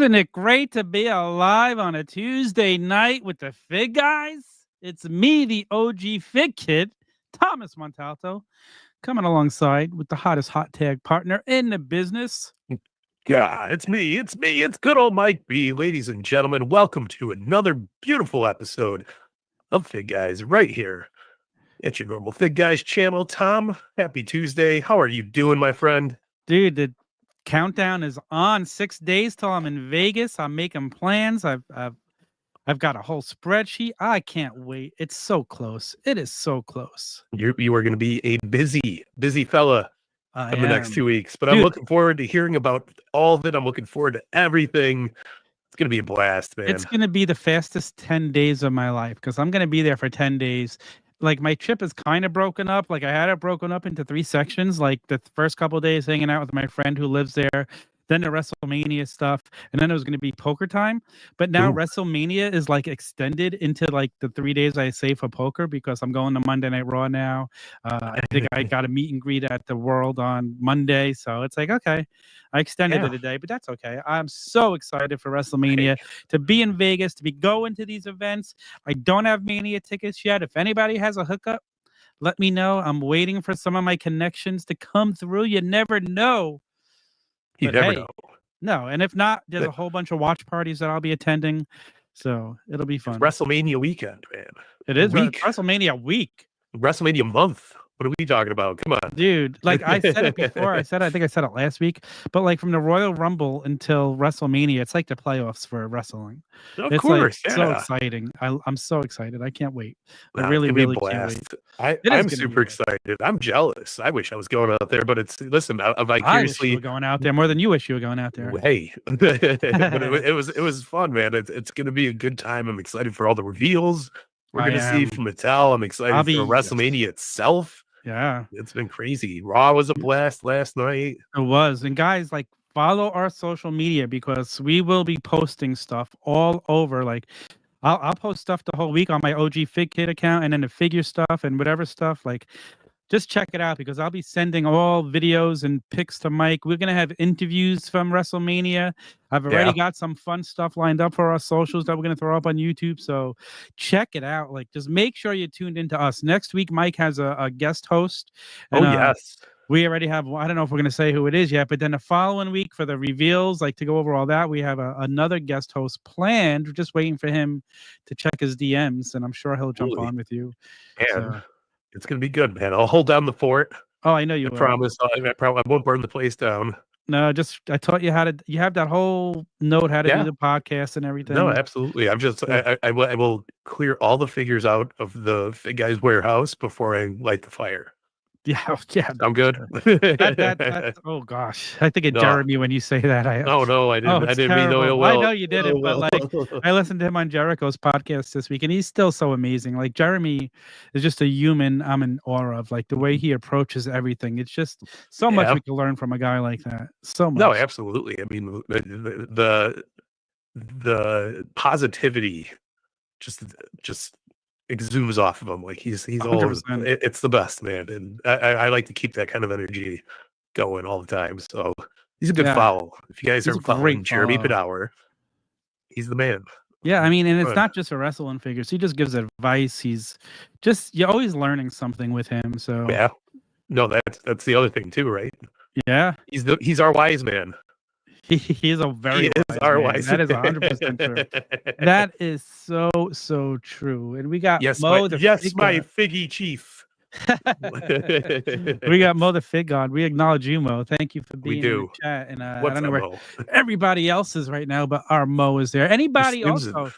Isn't it great to be alive on a Tuesday night with the Fig Guys? It's me, the OG Fig Kid, Thomas Montalto, coming alongside with the hottest hot tag partner in the business. Yeah, it's me. It's good old Mike B. Ladies and gentlemen, welcome to another beautiful episode of Fig Guys right here at your normal Fig Guys channel. Tom, happy Tuesday. How are you doing, my friend? Dude, the countdown is on. 6 days till I'm in Vegas. I'm making plans. I've got a whole spreadsheet. I can't wait. It's so close. It is so close. You are going to be a busy fella in the next 2 weeks, but dude, I'm looking forward to hearing about all of it. I'm looking forward to everything. It's going to be a blast, man. It's going to be the fastest 10 days of my life because I'm going to be there for 10 days. Like, my trip is kind of broken up. Like, I had it broken up into 3 sections. Like, the first couple of days hanging out with my friend who lives there, then the WrestleMania stuff, and then it was going to be poker time. But now WrestleMania is like extended into like the 3 days I save for poker because I'm going to Monday Night Raw now. I think I got a meet and greet at the World on Monday. So it's like, okay, I extended it a day, but that's okay. I'm so excited for WrestleMania to be in Vegas, to be going to these events. I don't have Mania tickets yet. If anybody has a hookup, let me know. I'm waiting for some of my connections to come through. You never know. You never know. No, and if not, there's a whole bunch of watch parties that I'll be attending, so it'll be fun. It's WrestleMania weekend, man. It is WrestleMania week. WrestleMania month. What are we talking about? Come on, dude. Like I said it before. I think I said it last week. But like from the Royal Rumble until WrestleMania, it's like the playoffs for wrestling. Of course, like, so exciting. I'm so excited. I can't wait. I really can't wait. I'm super excited. I'm jealous. I wish I was going out there, but it's I vicariously wish you were going out there more than you wish you were going out there. Hey, but it was fun, man. It's going to be a good time. I'm excited for all the reveals we're going to see from Mattel. I'm excited for WrestleMania itself. Yeah, it's been crazy. Raw was a blast last night. It was. And guys, like, follow our social media because we will be posting stuff all over. Like, I'll post stuff the whole week on my OG Fig Kid account, and then the figure stuff and whatever stuff. Like, just check it out because I'll be sending all videos and pics to Mike. We're going to have interviews from WrestleMania. I've already got some fun stuff lined up for our socials that we're going to throw up on YouTube. So check it out. Like, just make sure you're tuned into us. Next week, Mike has a guest host. And, yes. We already have, I don't know if we're going to say who it is yet, but then the following week for the reveals, like to go over all that, we have another guest host planned. We're just waiting for him to check his DMs, and I'm sure he'll jump on with you. So. It's going to be good, man. I'll hold down the fort. Oh, I know you will. Promise. I won't burn the place down. No, I taught you how to, you have that whole note how to do the podcast and everything. No, absolutely. I will clear all the figures out of the Fig Guys warehouse before I light the fire. Yeah. I'm good. Oh gosh, I think of Jeremy when you say that. I didn't mean no ill will. I know you didn't, but like I listened to him on Jericho's podcast this week, and he's still so amazing. Like, Jeremy is just a human I'm in awe of. Like, the way he approaches everything, it's just so much we can learn from a guy like that. So much. No, absolutely. I mean, the positivity just exudes off of him. Like he's all, it's the best, man. And I like to keep that kind of energy going all the time. So he's a good follow. If you guys are following Jeremy Padower, he's the man. Yeah, I mean, and it's not just for wrestling figures. He just gives advice. You're always learning something with him. So yeah, no, that's the other thing too, right? Yeah, he's our wise man. He is a very wise man. That is 100% true. That is so true. And we got Mo, my Figgy Chief. We got Mo the Fig God. We acknowledge you, Mo. Thank you for being in the chat. And I don't know where everybody else is right now, but our Mo is there. Anybody also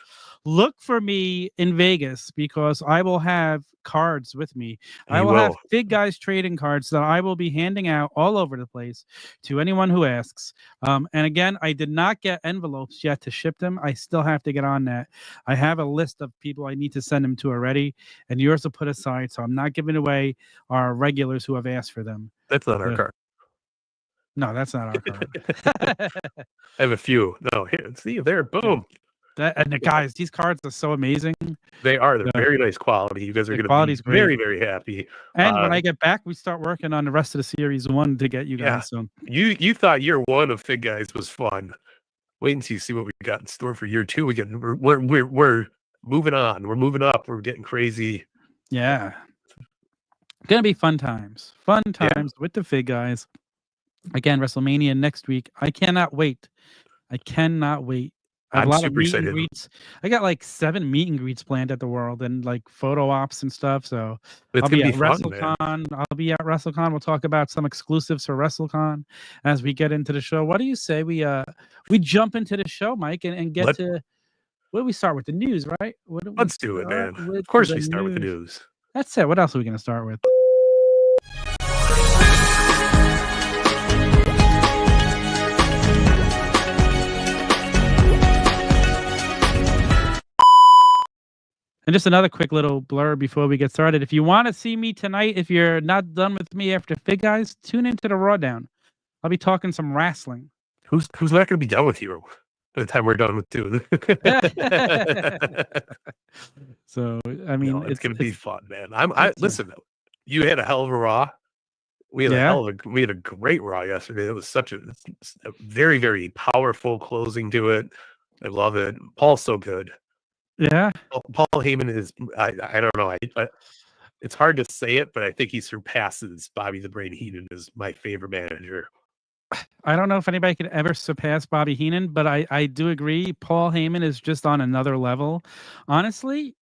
look for me in Vegas because I will have cards with me. I will have Fig Guys trading cards that I will be handing out all over the place to anyone who asks. And again, I did not get envelopes yet to ship them. I still have to get on that. I have a list of people I need to send them to already, and yours are put aside, so I'm not giving away our regulars who have asked for them. That's not our card. No, that's not our card. I have a few. No, here, see there. Boom. And the guys, these cards are so amazing. They are. They're very nice quality. You guys are going to be very, very happy. And when I get back, we start working on the rest of the series 1 to get you guys. So you thought year 1 of Fig Guys was fun. wait and see what we got in store for year 2. We're moving on. We're moving up. We're getting crazy. Yeah. Gonna be fun times. Fun Yeah. times with the FigGuys. Again, WrestleMania next week. I cannot wait. I cannot wait. I have I'm a lot of super meet and excited. greets. I got like 7 meet and greets planned at the World and like photo ops and stuff. So It's I'll gonna be be at fun, man. WrestleCon. I'll be at WrestleCon. We'll talk about some exclusives for WrestleCon as we get into the show. What do you say we jump into the show, Mike, and get to what do we start with? The news, right? Let's do it, man. With Of course the we start with the news? news. That's it. What else are we gonna start with? And just another quick little blur before we get started. If you want to see me tonight, if you're not done with me after FigGuys, tune into the Raw Down. I'll be talking some wrestling. Who's not going to be done with you by the time we're done with 2? So I mean, no, it's going to be fun, man. Listen. You had a hell of a Raw. We had a great Raw yesterday. It was such a very, very powerful closing to it. I love it. Paul's so good. Yeah, Paul Heyman is. I don't know. It's hard to say it, but I think he surpasses Bobby the Brain Heenan as my favorite manager. I don't know if anybody could ever surpass Bobby Heenan, but I do agree. Paul Heyman is just on another level. Honestly,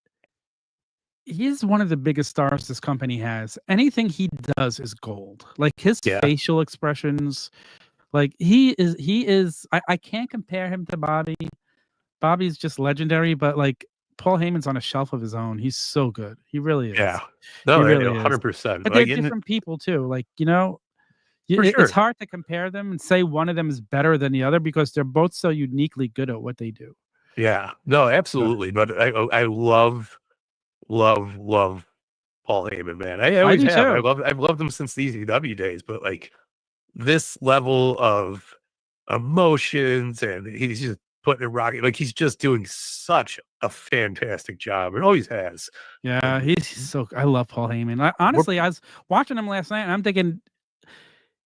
he's one of the biggest stars this company has. Anything he does is gold. Like his facial expressions, like he is. I can't compare him to Bobby. Bobby's just legendary, but like Paul Heyman's on a shelf of his own. He's so good. He really is. Yeah, no, he really 100%. But they're different people too. Like it's hard to compare them and say one of them is better than the other because they're both so uniquely good at what they do. Yeah, no, absolutely. But I love Paul Heyman, man. I always have. I've loved him since the ECW days. But like this level of emotions, and he's just putting it rocking. Like he's just doing such a fantastic job. It always has. Yeah, he's so. I love Paul Heyman. Honestly, I was watching him last night, and I'm thinking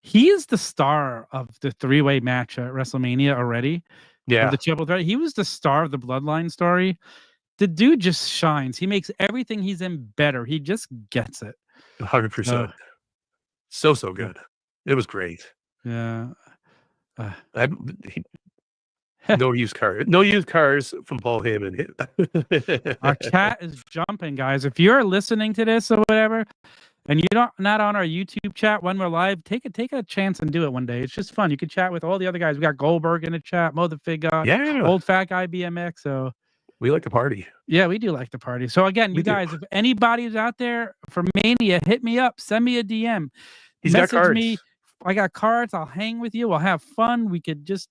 he is the star of the 3-way match at WrestleMania already. Yeah, the triple threat. He was the star of the Bloodline story. The dude just shines. He makes everything he's in better. He just gets it. 100%. So good. It was great. Yeah. No used cars from Paul Heyman. Our chat is jumping, guys. If you're listening to this or whatever, and you're not on our YouTube chat when we're live, take a chance and do it one day. It's just fun. You can chat with all the other guys. We got Goldberg in the chat, Mo the Fig guy, old fat guy BMX. So we like to party. Yeah, we do like to party. So again, you guys, if anybody's out there for Mania, hit me up. Send me a DM. He's got cards. Me. I got cards. I'll hang with you. We'll have fun. We could just.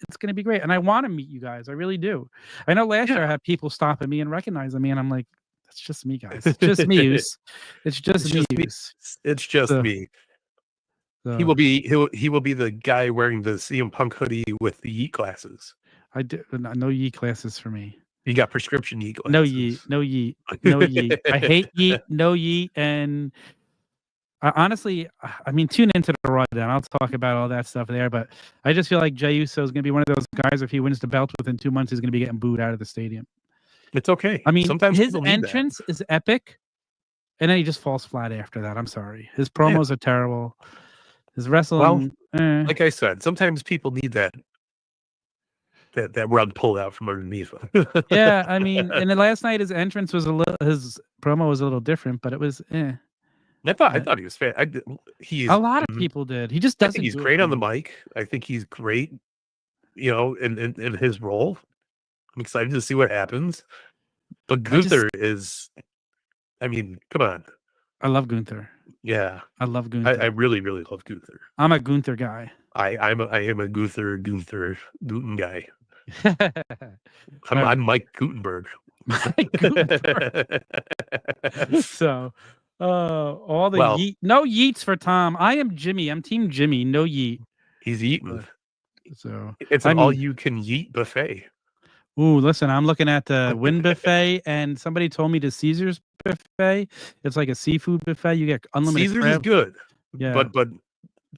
It's going to be great, and I want to meet you guys. I really do. I know last year I had people stopping me and recognizing me, and I'm like, "That's just me, guys. It's just me. It's just me. It's just me." He will be the guy wearing the CM Punk hoodie with the Yeet glasses. I do no Yeet glasses for me. You got prescription Yeet glasses. No Yeet. No Yeet. I hate Yeet. No Yeet. And honestly, I mean, tune into the Raw Down. I'll talk about all that stuff there. But I just feel like Jey Uso is going to be one of those guys. If he wins the belt within 2 months, he's going to be getting booed out of the stadium. It's okay. I mean, sometimes his entrance is epic, and then he just falls flat after that. I'm sorry. His promos are terrible. His wrestling. Well, like I said, sometimes people need that rug pulled out from underneath. Yeah, I mean, and then last night his entrance was his promo was a little different, but it was. I thought he was fan. A lot of people did. He just doesn't. I think he's great on the mic. I think he's great, in his role. I'm excited to see what happens. But Gunther is, I mean, come on. I love Gunther. Yeah, I love Gunther. I really, really love Gunther. I'm a Gunther guy. I am a Gunther guy. I'm Mike Gutenberg. Mike Gutenberg. So, all the yeet. No yeets for Tom. I am Jimmy. I'm Team Jimmy. No yeet. He's eating. So it's an all-you-can-yeet buffet. Ooh, listen, I'm looking at the Wynn buffet, and somebody told me the Caesars buffet. It's like a seafood buffet. You get unlimited. Caesars crab. Is good. Yeah, but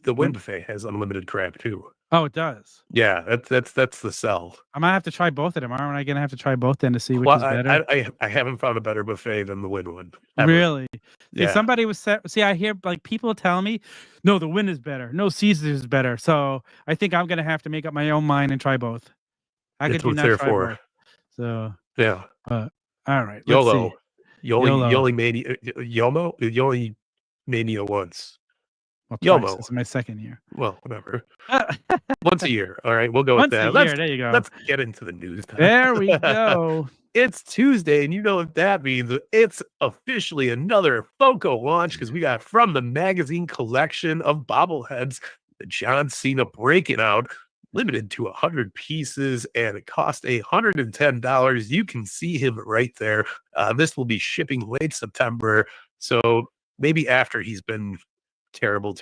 the Wynn buffet has unlimited crab too. Oh, it does. Yeah, that's the sell. I might have to try both of them. Aren't I gonna have to try both then to see which Well, is better? I haven't found a better buffet than the Win one ever. Really? See, Yeah, somebody was see, I hear like people tell me, no, the Win is better. No, Caesar is better. So I think I'm gonna have to make up my own mind and try both. How it's could you what not they're try for. both? So, Yeah, all right, let's see. YOLO. You YOLO. only mania YOMO. You only mania once. Well, twice. YOMO. This is my second year. Well, whatever. Once a year. All right, we'll go with Once a that. year. There you go. Let's get into the news. There we go. It's Tuesday, and you know what that means. It's officially another FOCO launch because we got from the magazine collection of bobbleheads, the John Cena breaking out, limited to 100 pieces, and it cost $110. You can see him right there. This will be shipping late September, so maybe after he's been terrible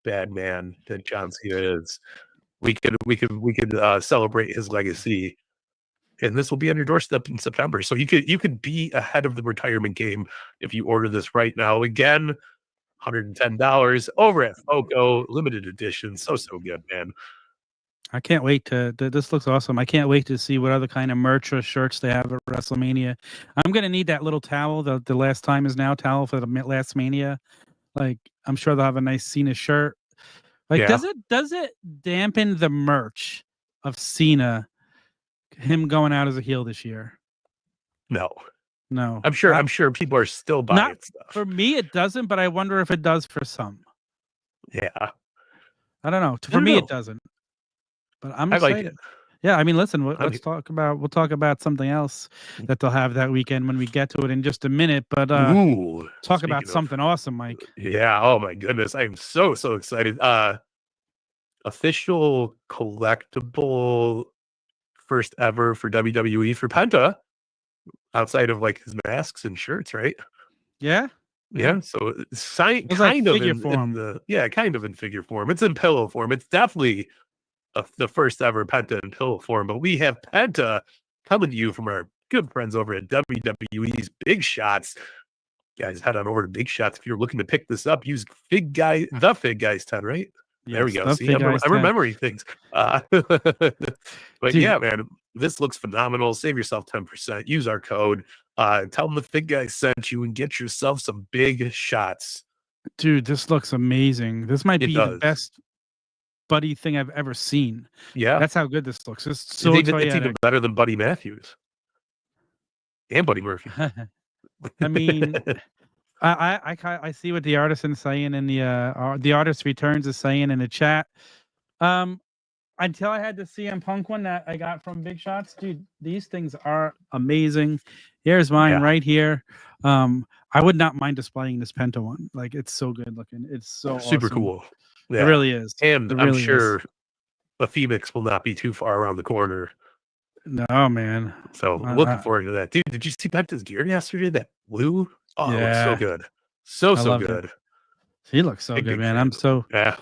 bad man that John Cena is, we could celebrate his legacy, and this will be on your doorstep in September. So you could be ahead of the retirement game if you order this right now. Again, $110 over at FOCO, limited edition. So good, man. I can't wait to. This looks awesome. I can't wait to see what other kind of merch or shirts they have at WrestleMania. I'm gonna need that little towel. The last time is now towel for the last Mania. Like I'm sure they'll have a nice Cena shirt. Like Yeah. does it dampen the merch of Cena, him going out as a heel this year? No. I'm sure people are still buying stuff. For me, it doesn't, but I wonder if it does for some. Yeah. I don't know. For me, it doesn't. But I'm excited. I like it. Yeah, I mean, listen, we'll talk about something else that they'll have that weekend when we get to it in just a minute. But talk about something awesome, Mike. Yeah. Oh my goodness. I am so excited. Official collectible first ever for WWE for Penta, outside of like his masks and shirts, right? Yeah. Yeah. So kind like of figure form. Kind of in figure form. It's in pillow form. It's definitely the first ever Penta in pillow form, but we have Penta coming to you from our good friends over at WWE's Big Shots. Guys, head on over to Big Shots if you're looking to pick this up. Use the FigGuys 10, right? Yes, there we go. See, I'm remembering things. But dude, yeah, man, this looks phenomenal. Save yourself 10%. Use our code. Tell them the FigGuys sent you and get yourself some Big Shots. Dude, this looks amazing. This might be the best Buddy thing I've ever seen. Yeah, that's how good this looks. It's so it's even better than Buddy Matthews and Buddy Murphy. I mean, I see what the artist is saying in the artist returns is saying in the chat. Until I had the CM Punk one that I got from Big Shots, dude, these things are amazing. Here's mine right here. I would not mind displaying this Penta one. Like it's so good looking. It's so super awesome. cool. Yeah. It really is. And I'm sure the Phoenix will not be too far around the corner. No, man. So looking forward to that. Dude, did you see Penta's gear yesterday? That blue? Oh, yeah. It looks so good. So good. He looks so good, man. Yeah.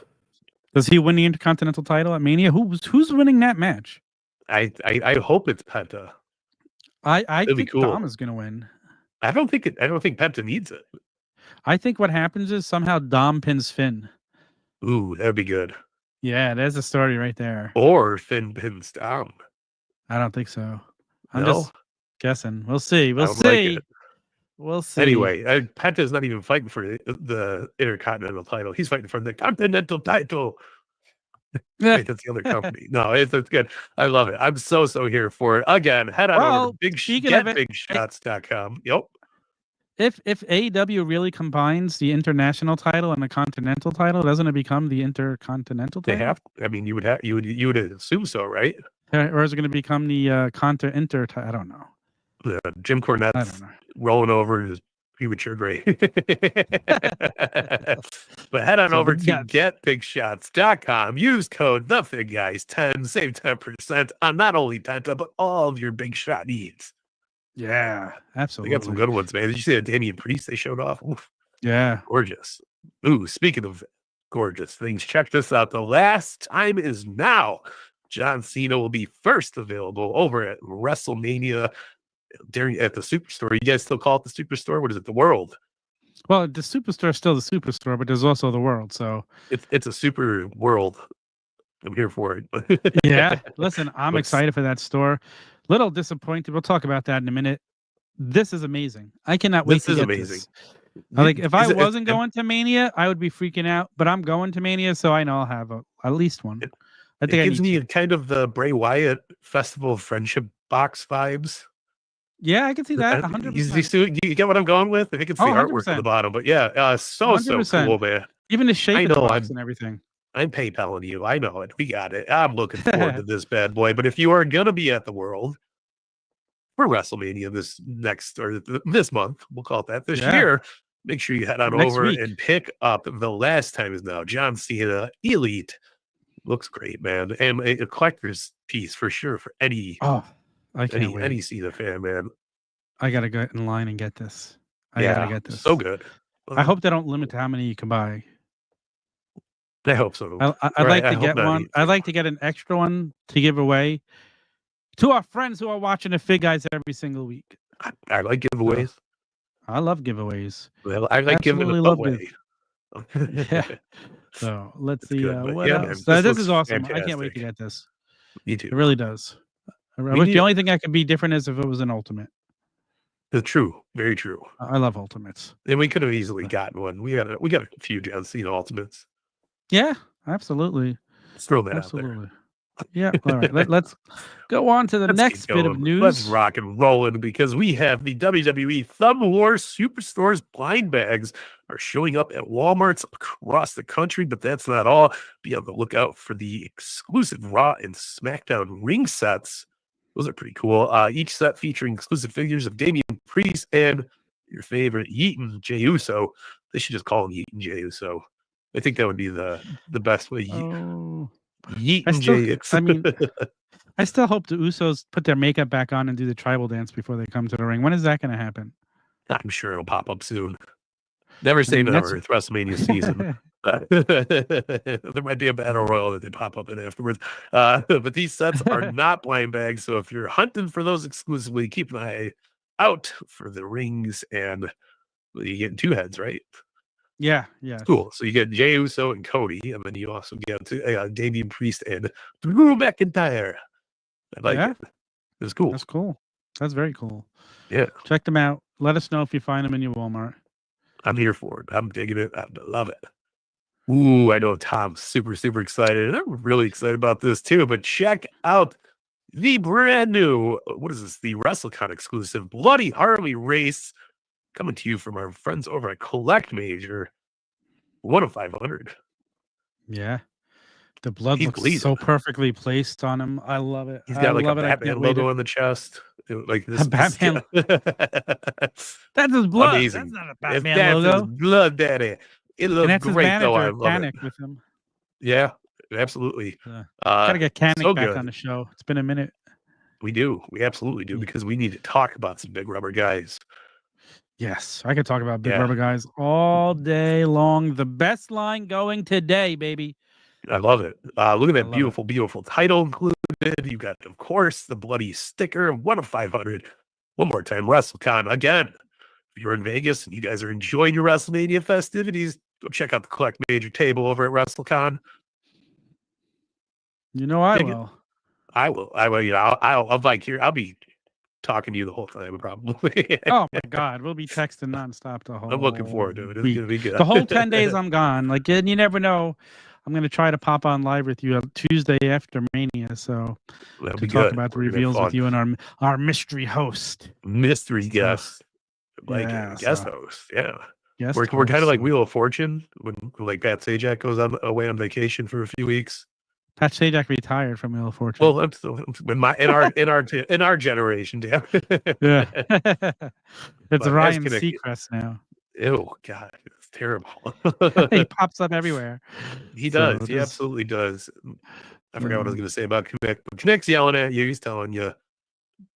Does he win the Intercontinental title at Mania? Who's winning that match? I hope it's Penta. I think Dom is gonna win. I don't think Penta needs it. I think what happens is somehow Dom pins Finn. Ooh, that'd be good. Yeah, there's a story right there. Or Finn pins Dom. I don't think so. I'm just guessing. We'll see. We'll see. Anyway, Penta's not even fighting for the Intercontinental title. He's fighting for the Continental title. Wait, that's the other company. No, it's good. I love it. I'm so here for it. Again, head on over to BigShots.com. Yep. If AEW really combines the international title and the continental title, doesn't it become the intercontinental title? They have. I mean, you would assume so, right? Or is it going to become the inter? I don't know. Jim Cornette's rolling over his premature grave. But head on over to GetBigShots.com. Use code TheFigGuys10. Save 10% on not only Penta but all of your Big Shot needs. Yeah, absolutely. They got some good ones, man. Did you see that Damian Priest they showed off? Oof. Yeah. Gorgeous. Ooh, speaking of gorgeous things, check this out. The last time is now. John Cena will be first available over at WrestleMania at the Superstore. You guys still call it the Superstore? What is it? The World? Well, the Superstore is still the Superstore, but there's also the World. So it's a Super World. I'm here for it. Yeah. Listen, I'm excited for that store. Little disappointed. We'll talk about that in a minute. This is amazing. I cannot wait This to is get amazing. this. Like, if I Is it, wasn't going to Mania, I would be freaking out. But I'm going to Mania, so I know I'll have at least one. I think it I gives need me to. kind of the Bray Wyatt Festival of Friendship box vibes. Yeah, I can see that. You get what I'm going with? I think it's the artwork on the 100%. bottom, but yeah, so 100%. cool, man. Even the shape I of the know box and everything. I'm PayPaling you. I know it. We got it. I'm looking forward to this bad boy. But if you are gonna be at the World for WrestleMania this month, we'll call it that this year, make sure you head on Next over week. and pick up The Last Time Is Now. John Cena Elite. Looks great, man. And a collector's piece for sure for any I can't wait. any Cena fan, man. I gotta go in line and get this. I gotta get this. So good. I hope they don't limit to how many you can buy. I hope so. I'd like to get one. I'd like to get an extra one to give away to our friends who are watching the FigGuys every single week. I like giveaways. I love giveaways. Well, I like giving it away. Yeah. So let's see what else. Man, this is awesome. fantastic. I can't wait to get this. Me too. It really does. The only thing that could be different is if it was an ultimate. True, very true. I love ultimates, and we could have easily gotten one. We got a few John Cena ultimates. Yeah, absolutely. Let's throw that absolutely. out there. Yeah. All right. Let's go on to the next bit of news. Let's rock and roll it because we have the WWE Thumb War Superstores blind bags are showing up at Walmarts across the country, but that's not all. Be on the lookout for the exclusive Raw and SmackDown ring sets. Those are pretty cool. Each set featuring exclusive figures of Damian Priest and your favorite Yeaton Jey Uso. They should just call him Yeaton Jey Uso. I think that would be the best way. I mean, I still hope the Usos put their makeup back on and do the tribal dance before they come to the ring. When is that going to happen? I'm sure it'll pop up soon. Never say never. It's WrestleMania season. There might be a battle royal that they pop up in afterwards. But these sets are not blind bags. So if you're hunting for those exclusively, keep an eye out for the rings. And you get two heads, right? Yeah, yeah. Cool. So you get Jey Uso and Cody, and then you also get Damian Priest and Drew McIntyre. I like it. It's cool. That's cool. That's very cool. Yeah. Check them out. Let us know if you find them in your Walmart. I'm here for it. I'm digging it. I love it. Ooh, I know Tom's super, super excited. And I'm really excited about this too. But check out the brand new, what is this? The WrestleCon exclusive Bloody Harley race coming to you from our friends over at Collect Major. 1 of 500. Yeah. The blood looks so perfectly placed on him. I love it. He's got like a Batman logo on the chest. Like this Batman. That's his blood. Amazing. That's not a Batman logo. His blood, daddy. It looks great though. I love it. With him. Yeah, absolutely. Gotta get Kanik back on the show. It's been a minute. We do. We absolutely do because we need to talk about some big rubber guys. Yes, I could talk about big rubber guys all day long. The best line going today, baby. I love it. Look at that beautiful, beautiful title included. You got, of course, the bloody sticker. 1 of 500. One more time, WrestleCon again. If you're in Vegas and you guys are enjoying your WrestleMania festivities, go check out the Collect Major table over at WrestleCon. You know I will. I will. You know, I'll be talking to you the whole time, probably. Oh my God, we'll be texting nonstop the whole. I'm looking forward to it. It's gonna be good. The whole 10 days I'm gone. Like, and you never know. I'm gonna try to pop on live with you Tuesday after Mania, so to talk about the reveals with you and our mystery host, mystery guest, guest host. Yeah, we're kind of like Wheel of Fortune when like Pat Sajak goes away on vacation for a few weeks. Pat Sajak retired from Wheel of Fortune. Well, in our generation, damn. Yeah, it's Ryan Seacrest now. Ew, God, it's terrible. He pops up everywhere. He does. He absolutely does. I forgot what I was going to say about Knick, but Knick's yelling at you. He's telling you,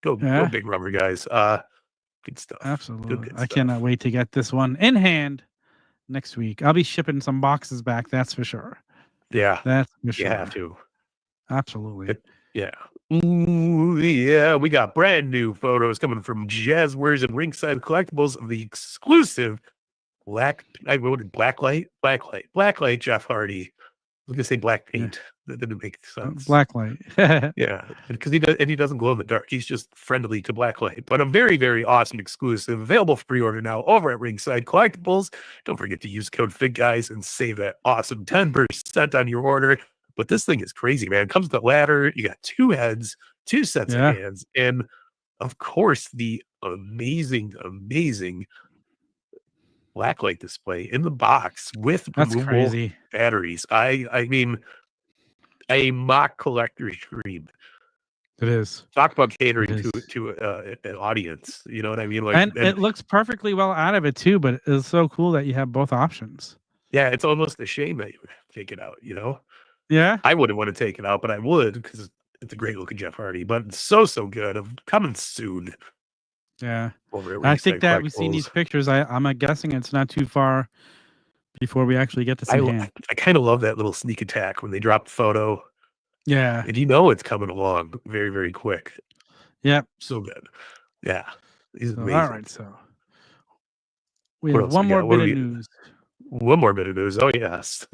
go big rubber guys. Good stuff. Absolutely. Good I stuff. cannot wait to get this one in hand next week. I'll be shipping some boxes back. That's for sure. Yeah, that's for sure. You have to. Absolutely. Yeah. Ooh, yeah. We got brand new photos coming from Jazwares and Ringside Collectibles of the exclusive Blacklight Jeff Hardy was gonna say black Yeah. paint. That didn't make sense. Blacklight. Yeah, because he doesn't glow in the dark. He's just friendly to blacklight. But a very, very awesome exclusive available for pre-order now over at Ringside Collectibles. Don't forget to use code FigGuys and save that awesome 10% on your order. But this thing is crazy, man. It comes with a ladder. You got 2 heads, 2 sets of hands, and of course the amazing, amazing blacklight display in the box with That's removable crazy. batteries. I mean, a mock collector's dream. It is. Talk about catering to an audience. You know what I mean? Like, And it looks perfectly well out of it too, but it's so cool that you have both options. yeah, it's almost a shame that you take it out, you know? Yeah. I wouldn't want to take it out, but I would because it's a great looking Jeff Hardy, but it's so good. Coming soon. Yeah. Over at I think Ringside that we've seen these Collectibles. pictures. I'm guessing it's not too far before we actually get to see him. I kind of love that little sneak attack when they drop the photo. Yeah. And you know it's coming along very, very quick. Yep. So good. Yeah. He's So, amazing. all right. So we What have else one we more got? bit of news. One more bit of news. Oh, yes.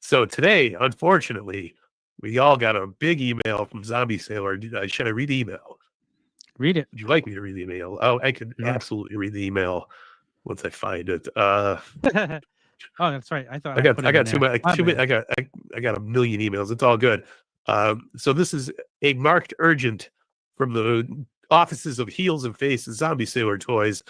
So today, unfortunately, we all got a big email from Zombie Sailor. Should I read the email? Read it. Would you like me to read the email? Oh, I could absolutely read the email once I find it. Oh, that's right. I thought I got too many. I got a million emails. It's all good. So this is a marked urgent from the offices of Heels and Faces Zombie Sailor Toys.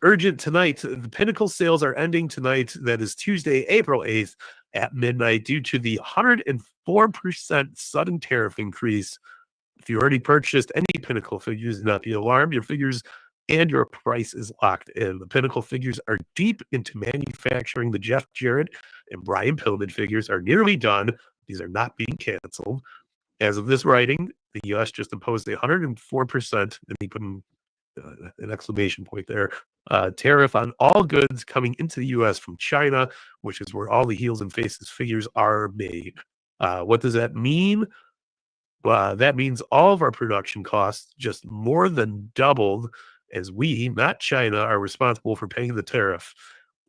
Urgent tonight. The Pinnacle sales are ending tonight. That is Tuesday, April 8th at midnight due to the 104% sudden tariff increase. If you already purchased any Pinnacle figures, do not be alarmed. Your figures and your price is locked in. The Pinnacle figures are deep into manufacturing. The Jeff Jarrett and Brian Pillman figures are nearly done. These are not being canceled. As of this writing, the U.S. just imposed a 104%, and he put an exclamation point there, tariff on all goods coming into the U.S. from China, which is where all the Heels and Faces figures are made. What does that mean? That means all of our production costs just more than doubled, as we, not China, are responsible for paying the tariff.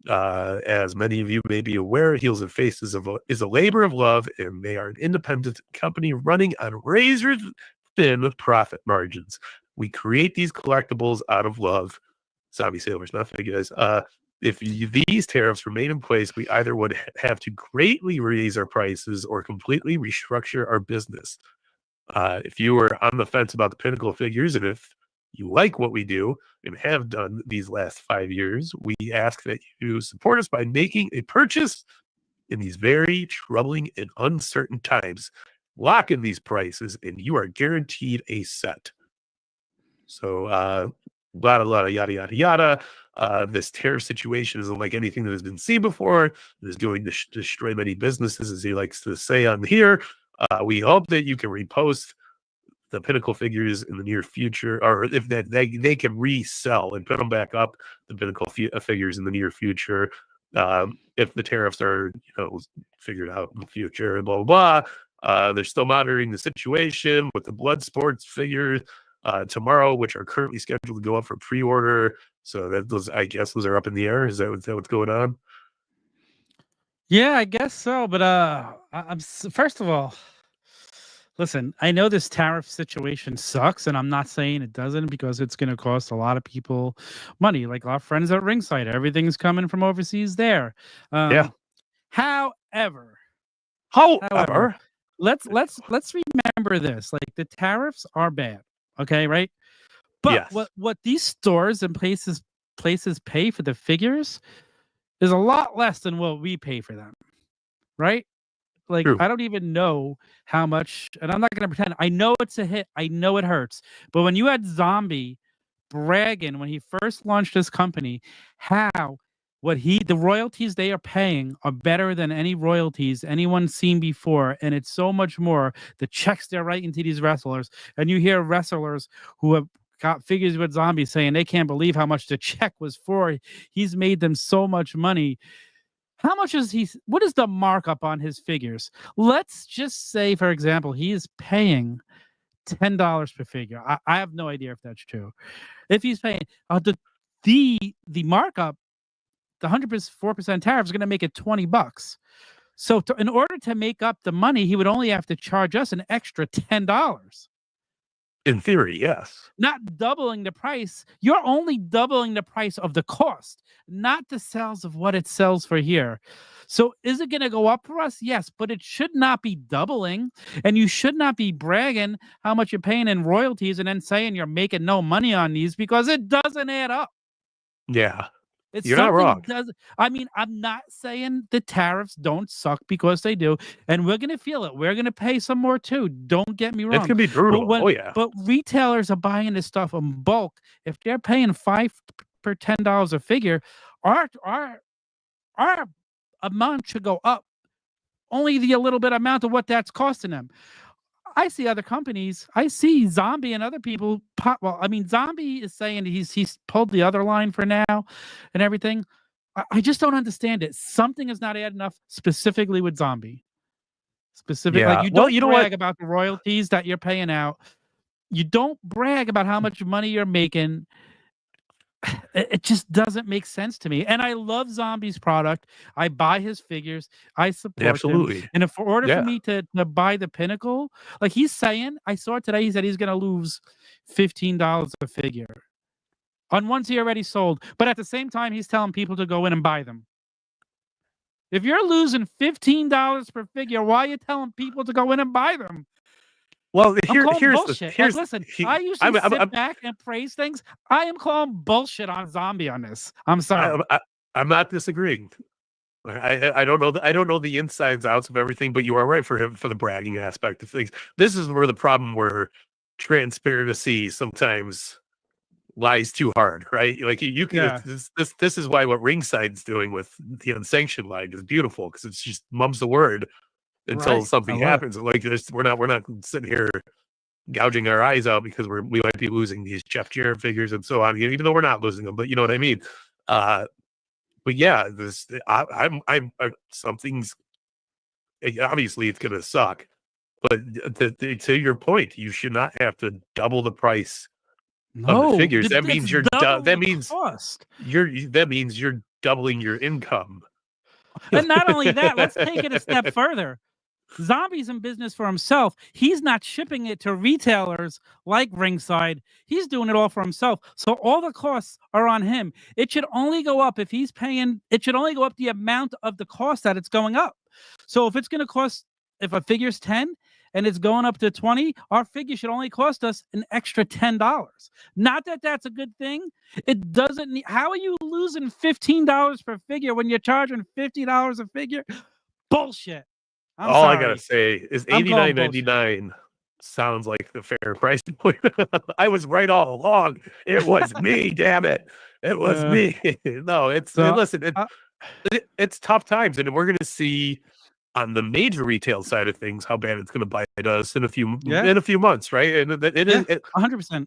As many of you may be aware, Heels and Faces is a labor of love, and they are an independent company running on razor-thin profit margins. We create these collectibles out of love. Zombie Sailors, not FigGuys. If these tariffs remain in place, we either would have to greatly raise our prices or completely restructure our business. If you were on the fence about the Pinnacle figures, and if you like what we do and have done these last 5 years, we ask that you support us by making a purchase in these very troubling and uncertain times. Lock in these prices, and you are guaranteed a set. So, a lot of yada, yada, yada. This tariff situation isn't like anything that has been seen before. It is going to destroy many businesses, as he likes to say on here. We hope that you can repost the Pinnacle figures in the near future, or if that they can resell and put them back up, the Pinnacle figures in the near future. If the tariffs are, figured out in the future, and blah, blah, blah. They're still monitoring the situation with the Blood Sports figures tomorrow, which are currently scheduled to go up for pre-order. So I guess those are up in the air. Is that what's going on? Yeah, I guess so. But I'm first of all, listen, I know this tariff situation sucks, and I'm not saying it doesn't, because it's going to cost a lot of people money. Like our friends at Ringside, everything's coming from overseas there. Yeah. However, let's remember this: like, the tariffs are bad, okay, right? But yes. what these stores and places pay for the figures is a lot less than what we pay for them, right? Like, True. I don't even know how much, and I'm not going to pretend. I know it's a hit. I know it hurts. But when you had Zombie bragging when he first launched his company, the royalties they are paying are better than any royalties anyone's seen before, and it's so much more. The checks they're writing to these wrestlers, and you hear wrestlers who have got figures with Zombie saying they can't believe how much the check was for. He's made them so much money. How much what is the markup on his figures? Let's just say, for example, he is paying $10 per figure. I have no idea if that's true. If he's paying the markup, the 104% tariff is going to make it $20. So in order to make up the money, he would only have to charge us an extra $10. In theory, yes. Not doubling the price. You're only doubling the price of the cost, not the sales of what it sells for here. So is it going to go up for us? Yes, but it should not be doubling. And you should not be bragging how much you're paying in royalties and then saying you're making no money on these, because it doesn't add up. Yeah. It's You're not wrong. I mean, I'm not saying the tariffs don't suck, because they do, and we're going to feel it. We're going to pay some more too. Don't get me wrong. It's going to be brutal. Oh yeah. But retailers are buying this stuff in bulk. If they're paying $5 per $10 a figure, our amount should go up. Only the little bit amount of what that's costing them. I see other companies. I see Zombie and other people. Well, I mean, Zombie is saying he's pulled the other line for now and everything. I just don't understand it. Something is not adding up specifically with Zombie. Like you don't brag about the royalties that you're paying out. You don't brag about how much money you're making. It just doesn't make sense to me. And I love Zombie's product. I buy his figures. I support him. And if for order for me to buy the Pinnacle, like he's saying, I saw it today, he said he's going to lose $15 a figure on ones he already sold. But at the same time, he's telling people to go in and buy them. If you're losing $15 per figure, why are you telling people to go in and buy them? Well, here's bullshit. Listen, I usually sit back and praise things. I am calling bullshit on Zombie on this. I'm sorry. I'm not disagreeing. I don't know. I don't know the insides outs of everything, but you are right for the bragging aspect of things. This is where the problem where transparency sometimes lies too hard, right? Like you can. This is why what Ringside's doing with the unsanctioned line is beautiful, because it's just mum's the word until something happens. Like this, we're not sitting here gouging our eyes out because we might be losing these Jeff Jarrett figures and so on, even though we're not losing them. But you know what I mean. But yeah, something's obviously it's gonna suck. But to your point, you should not have to double the price of the figures. That means you're doubling your income. And not only that, let's take it a step further. Zombie's in business for himself. He's not shipping it to retailers like Ringside. He's doing it all for himself. So all the costs are on him. It should only go up if he's paying. It should only go up the amount of the cost that it's going up. So if it's going to cost, if a figure's 10 and it's going up to 20, our figure should only cost us an extra $10. Not that that's a good thing. It doesn't need. How are you losing $15 per figure when you're charging $50 a figure? Bullshit. All I gotta say is $89.99 sounds like the fair price point. I was right all along. It was me, damn it. It was me. No, it's tough times, and we're gonna see on the major retail side of things how bad it's gonna bite us in a few months, right? And it is 100%.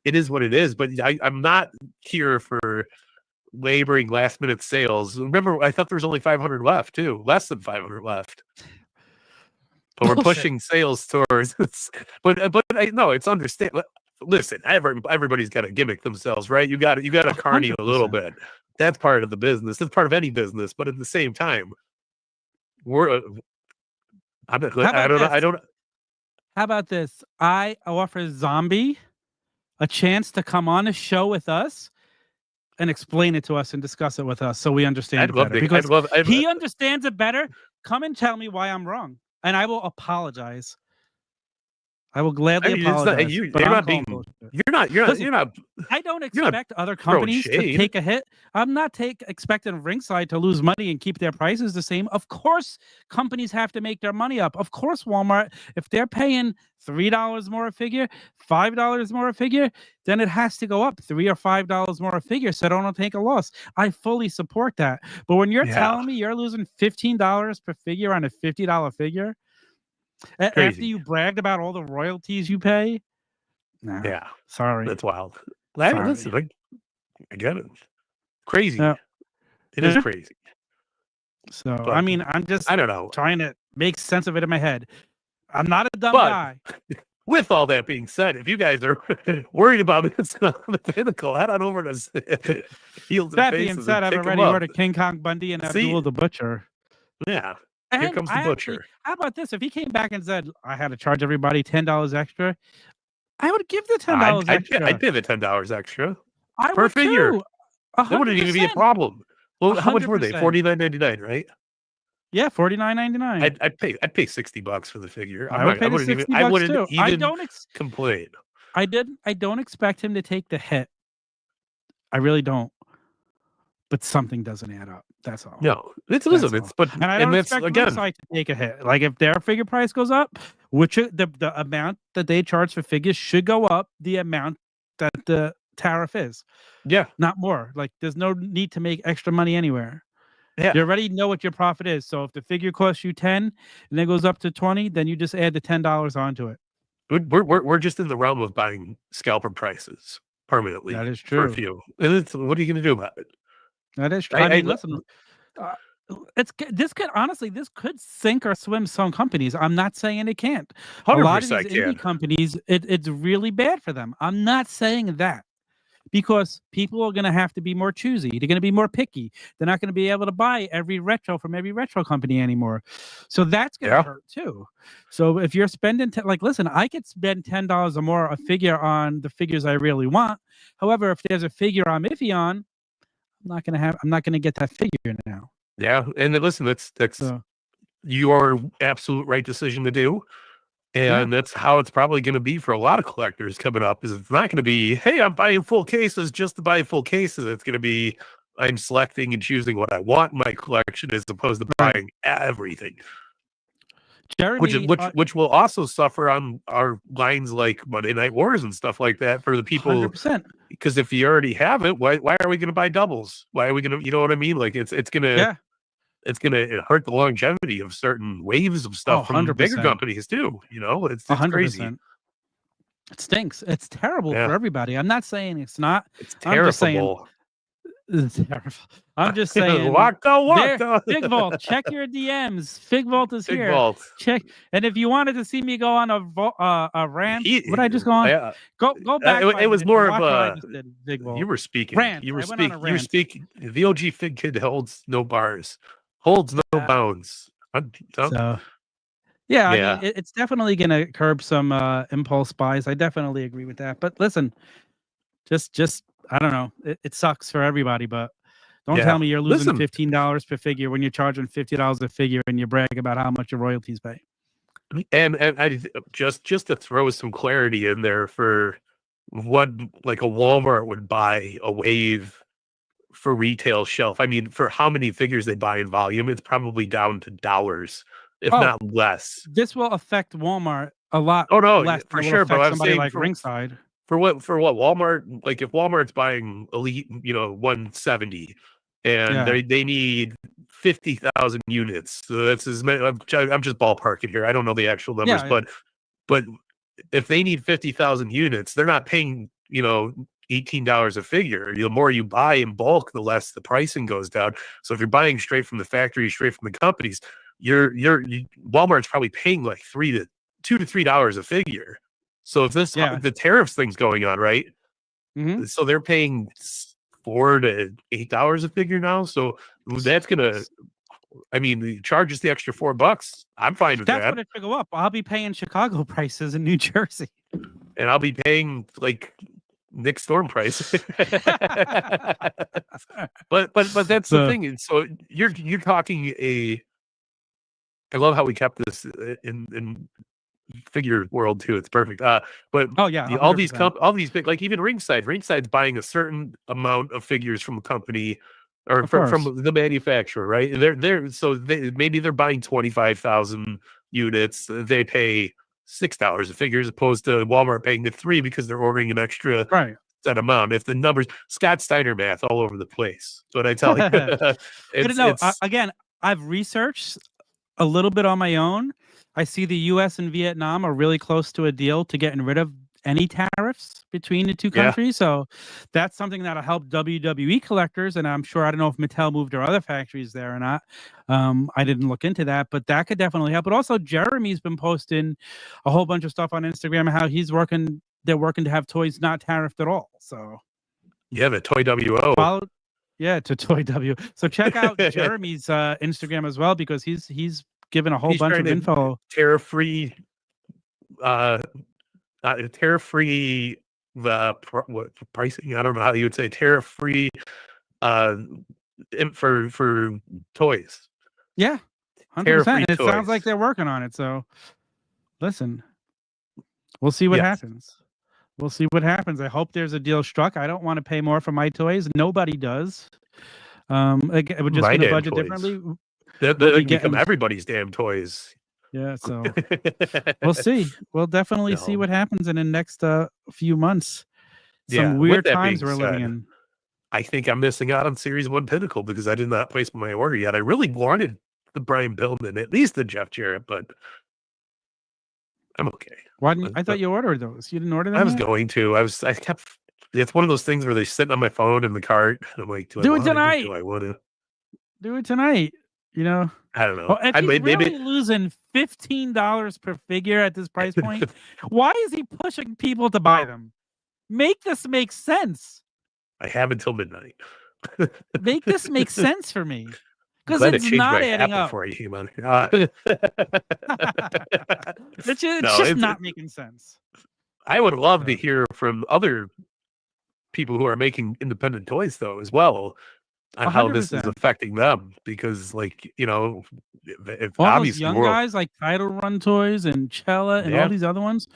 It is what it is. But I'm not here for laboring last minute sales. Remember, I thought there was only 500 left too, less than 500 left. But we're pushing sales towards but no, it's understand. Listen, everybody's got to gimmick themselves, right? You got to carny a little bit. That's part of the business. That's part of any business. But at the same time, I don't know. How about this? I offer Zombie a chance to come on a show with us and explain it to us and discuss it with us so we understand it better. Because he understands it better. Come and tell me why I'm wrong. And I will apologize. I will gladly apologize. You're not. I don't expect other companies to take a hit. I'm not expecting Ringside to lose money and keep their prices the same. Of course, companies have to make their money up. Of course, Walmart, if they're paying $3 more a figure, $5 more a figure, then it has to go up $3 or $5 more a figure, so I don't take a loss. I fully support that. But when you're telling me you're losing $15 per figure on a $50 figure, after you bragged about all the royalties you pay, sorry, that's wild. Listen, I get it. Crazy. It is crazy. So but, I mean, I don't know, trying to make sense of it in my head. I'm not a dumb guy. With all that being said, if you guys are worried about this on the Pinnacle, head on over to Heels and Faces. That being said, I've already ordered King Kong Bundy and Abdul the Butcher. Yeah. Here And comes the I actually, butcher. how about this? If he came back and said I had to charge everybody $10 extra, I would give the $10 I'd extra. pay the $10 extra I per would figure. too. That wouldn't even be a 100%. problem. Well, how much were they? 100%. $49.99, right? Yeah, $49.99. I'd pay $60 for the figure. I would pay the I $60 wouldn't too. even complain. I don't expect him to take the hit. I really don't. But something doesn't add up. That's all. No, And I don't that's expect again. Ringside to take a hit. Like if their figure price goes up, which the amount that they charge for figures should go up the amount that the tariff is. Yeah, Not more. Like there's no need to make extra money anywhere. yeah. You already know what your profit is. So if the figure costs you 10 and then goes up to 20, then you just add the $10 onto it. We're just in the realm of buying scalper prices permanently. That is for a true. few. And what are you going to do about it? That is true. I mean, listen, this could sink or swim some companies. I'm not saying it can't. A lot of these 100% can. indie companies, it's really bad for them. I'm not saying that because people are going to have to be more choosy. They're going to be more picky. They're not going to be able to buy every retro from every retro company anymore. So that's going to hurt too. So if you're spending listen, I could spend $10 or more a figure on the figures I really want. However, if there's a figure I'm iffy on, I'm not gonna get that figure now. Yeah, and then listen, that's your absolute right decision to do, and that's how it's probably going to be for a lot of collectors coming up. Is it's not going to be, hey, I'm buying full cases just to buy full cases. It's going to be, I'm selecting and choosing what I want in my collection as opposed to buying everything. Jeremy, which will also suffer on our lines like Monday Night Wars and stuff like that for the people. 100%. Because if you already have it, why are we going to buy doubles? Why are we going to, you know what I mean? Like it's gonna hurt the longevity of certain waves of stuff from bigger companies too. You know, it's 100%. Crazy. It stinks. It's terrible for everybody. I'm not saying it's not. It's terrible. I'm just saying. Fig Vault, check your DMs. Fig Vault is here. Vault. Check. And if you wanted to see me go on a rant, would I just go on? Go back. It was more of a. Fig Vault. You were speaking. Rant. You were speaking. The OG Fig Kid holds no bars, holds no bounds. So, yeah, I mean, it's definitely going to curb some impulse buys. I definitely agree with that. But listen, just. I don't know. It sucks for everybody, but don't tell me you're losing $15 per figure when you're charging $50 a figure and you brag about how much your royalties pay. And I just to throw some clarity in there for what like a Walmart would buy a wave for retail shelf. I mean, for how many figures they buy in volume, it's probably down to dollars, if not less. This will affect Walmart a lot. Oh no, less for sure. But I'm saying like Ringside. For what Walmart, like if Walmart's buying Elite, 170 and they need 50,000 units. So that's as many. I'm just ballparking here. I don't know the actual numbers, but if they need 50,000 units, they're not paying, $18 a figure. The more you buy in bulk, the less the pricing goes down. So if you're buying straight from the factory, straight from the companies, Walmart's probably paying like $2 to $3 a figure. So if the tariffs thing's going on, right? Mm-hmm. So they're paying $4 to $8 a figure now. So that's gonna, I mean, the charge is the extra $4. I'm fine with that. That's when it should go up. I'll be paying Chicago prices in New Jersey, and I'll be paying like Nick Storm price. but that's the thing. And so you're talking I love how we kept this in figure world too. It's perfect. But all these big, like even Ringside's buying a certain amount of figures from a company or from the manufacturer, right? Maybe they're buying 25,000 units. They pay $6 a figure as opposed to Walmart paying the $3 because they're ordering an extra set amount. If the numbers, Scott Steiner math all over the place. But I tell you, again, I've researched a little bit on my own. I see the U.S. and Vietnam are really close to a deal to getting rid of any tariffs between the two countries. So that's something that'll help WWE collectors. And I'm sure, I don't know if Mattel moved their other factories there or not. I didn't look into that, but that could definitely help. But also Jeremy's been posting a whole bunch of stuff on Instagram, how they're working to have toys not tariffed at all. So the Toy WO. To Toy W. So check out Jeremy's Instagram as well, because he's giving a whole He's bunch trying of to info. tariff-free, tariff-free what pricing? I don't know how you would say tariff-free for toys. Yeah, 100%. Tariff-free And it sounds like toys. they're working on it. So listen, we'll see what Yes. happens. We'll see what happens. I hope there's a deal struck. I don't want to pay more for my toys. Nobody does. Like, we're just My going to damn budget toys. differently. They We'll be can become getting, everybody's damn toys. yeah. So we'll see. We'll definitely see No. what happens in the next few months. Yeah. Some With weird that times being we're living said, in. I think I'm missing out on Series 1 Pinnacle because I did not place my order yet. I really wanted the Brian Pillman, at least the Jeff Jarrett, but I'm okay. Why didn't I thought you ordered those? You didn't order them I was yet? going to. I kept. It's one of those things where they're sitting on my phone in the cart. And I'm like, do Do I it want it? tonight. Do I want to? Do it tonight. You know? I don't know. Well, if I he's maybe really losing $15 per figure at this price point, why is he pushing people to buy them? Make this make sense. I have until midnight. Make this make sense for me. Because Glad it's to change not my adding app up. before I came on. It's No, just not making sense. I would love to hear from other people who are making independent toys, though, as well, on how this is 100%. affecting them. Because, like, you know, if All those obviously young guys like Title Run Toys and Cella and all these other ones,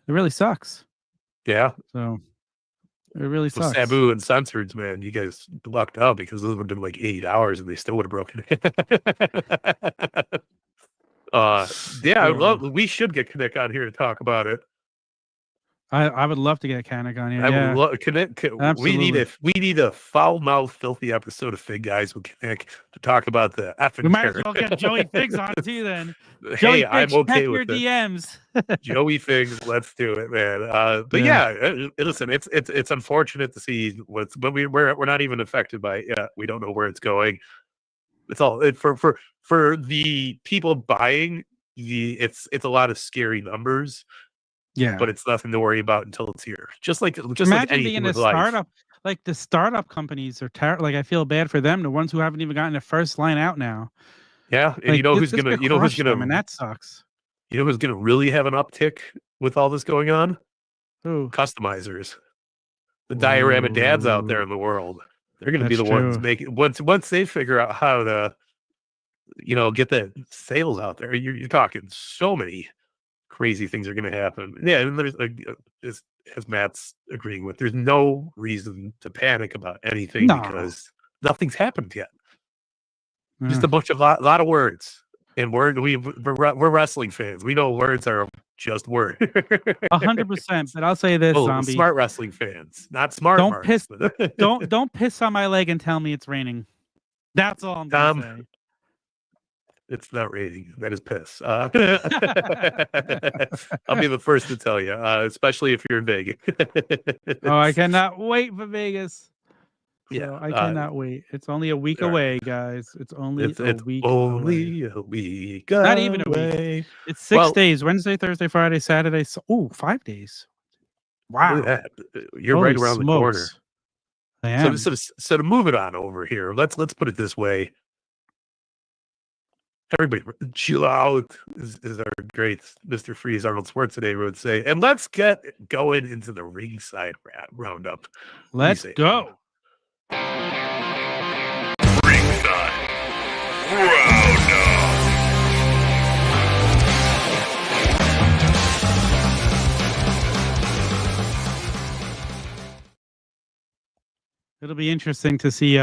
it really sucks. Yeah. So it really Well, sucks. Sabu and Censored, man, you guys lucked out because those would have been like 8 hours and they still would have broken it. Yeah, I would love. We should get Kinnick on here to talk about it. I would love to get Kinnick on here. I Yeah. would love Kinnick. We need a foul mouth, filthy episode of FigGuys with Kinnick to talk about the effing. We might as well get Joey Figs on too then. Hey, Joey I'm Figs, okay check with your it. DMs. Joey Figs, let's do it, man. But yeah, listen, it's unfortunate to see but we're not even affected by it yet. We don't know where it's going. It's all for the people buying it's a lot of scary numbers. Yeah, but it's nothing to worry about until it's here. Just like imagine being with a startup. Like the startup companies are like I feel bad for them. The ones who haven't even gotten the first line out now. Yeah, and like, you know who's gonna them, and that sucks. You know who's gonna really have an uptick with all this going on? Who? Customizers. The diorama dads out there in the world. They're gonna be the ones making once they figure out how to, get the sales out there. You're talking so many crazy things are going to happen. Yeah, and there's as Matt's agreeing with, there's no reason to panic about anything because nothing's happened yet. Just a bunch of lot of words, and we're wrestling fans. We know words are just words. 100%. But I'll say this, Zombie: smart wrestling fans, not smart. Don't piss on my leg and tell me it's raining. That's all I'm gonna say. It's not raining. That is piss. I'll be the first to tell you, especially if you're in Vegas. Oh, I cannot wait for Vegas. Yeah, so I cannot wait. It's only a week away, guys. It's only a week. Only a week. Not even a week. It's 6 days: Wednesday, Thursday, Friday, Saturday. 5 days. Wow, you're right around the corner. I am. So to move it on over here, let's put it this way. Everybody chill out, is our great Mr. Freeze Arnold Schwarzenegger would say. And let's get going into the ringside roundup. Let's go. Ringside Roundup. It'll be interesting to see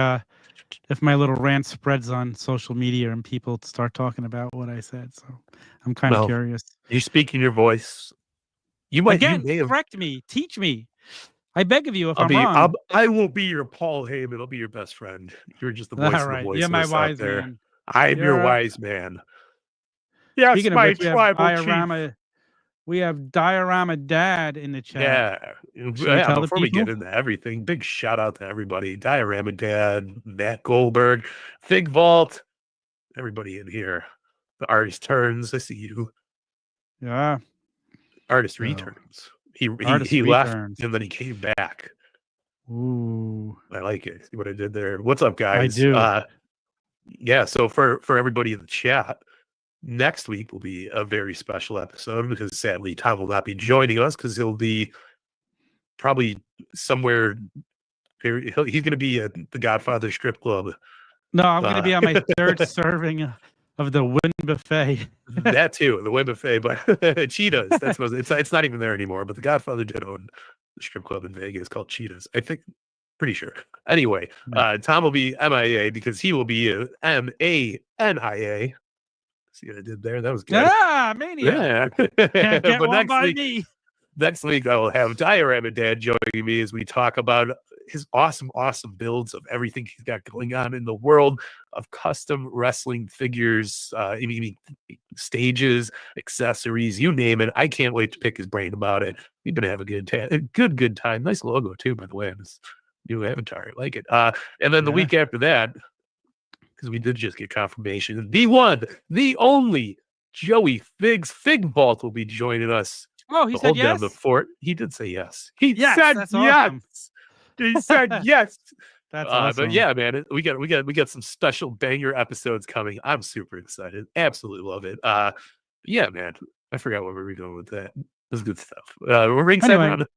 if my little rant spreads on social media and people start talking about what I said. So I'm kind of curious. You're speaking your voice. You might correct me, teach me. I beg of you. If I'm wrong, I won't be your Paul Heyman. I'll be your best friend. You're just the voice of the voice. You're my wise man. I'm your wise man. Yes, my tribal chief. We have Diorama Dad in the chat. Yeah. Before we get into everything, big shout out to everybody. Diorama Dad, Matt Goldberg, Fig Vault, everybody in here. The artist turns. I see you. Yeah. Artist returns. He left and then he came back. Ooh. I like it. See what I did there? What's up, guys? I do. Yeah. So for everybody in the chat, next week will be a very special episode because sadly Tom will not be joining us because he'll be probably somewhere. He's going to be at the Godfather Strip Club. No, I'm going to be on my third serving of the Win Buffet. That too, the Win Buffet, but Cheetahs. That's what it's not even there anymore. But the Godfather did own the strip club in Vegas called Cheetahs. I think, pretty sure. Anyway, Tom will be MIA because he will be MANIA. See what I did there? That was good. Ah, Mania. Yeah. Can't get But one by me. Next week, I will have Diorama Dad joining me as we talk about his awesome builds of everything he's got going on in the world of custom wrestling figures, stages, accessories, you name it. I can't wait to pick his brain about it. We're going to have a good time. Nice logo, too, by the way, on this new avatar. I like it. And then the week after that, because we did just get confirmation, the one, the only Joey Fig Vault will be joining us. Oh, he said yes. Down the fort. He did say yes. He said yes. Awesome. He said yes. That's awesome. But yeah, man, we got some special banger episodes coming. I'm super excited. Absolutely love it. Yeah, man. I forgot what we were doing with that. This is good stuff. We're Ringside Roundup.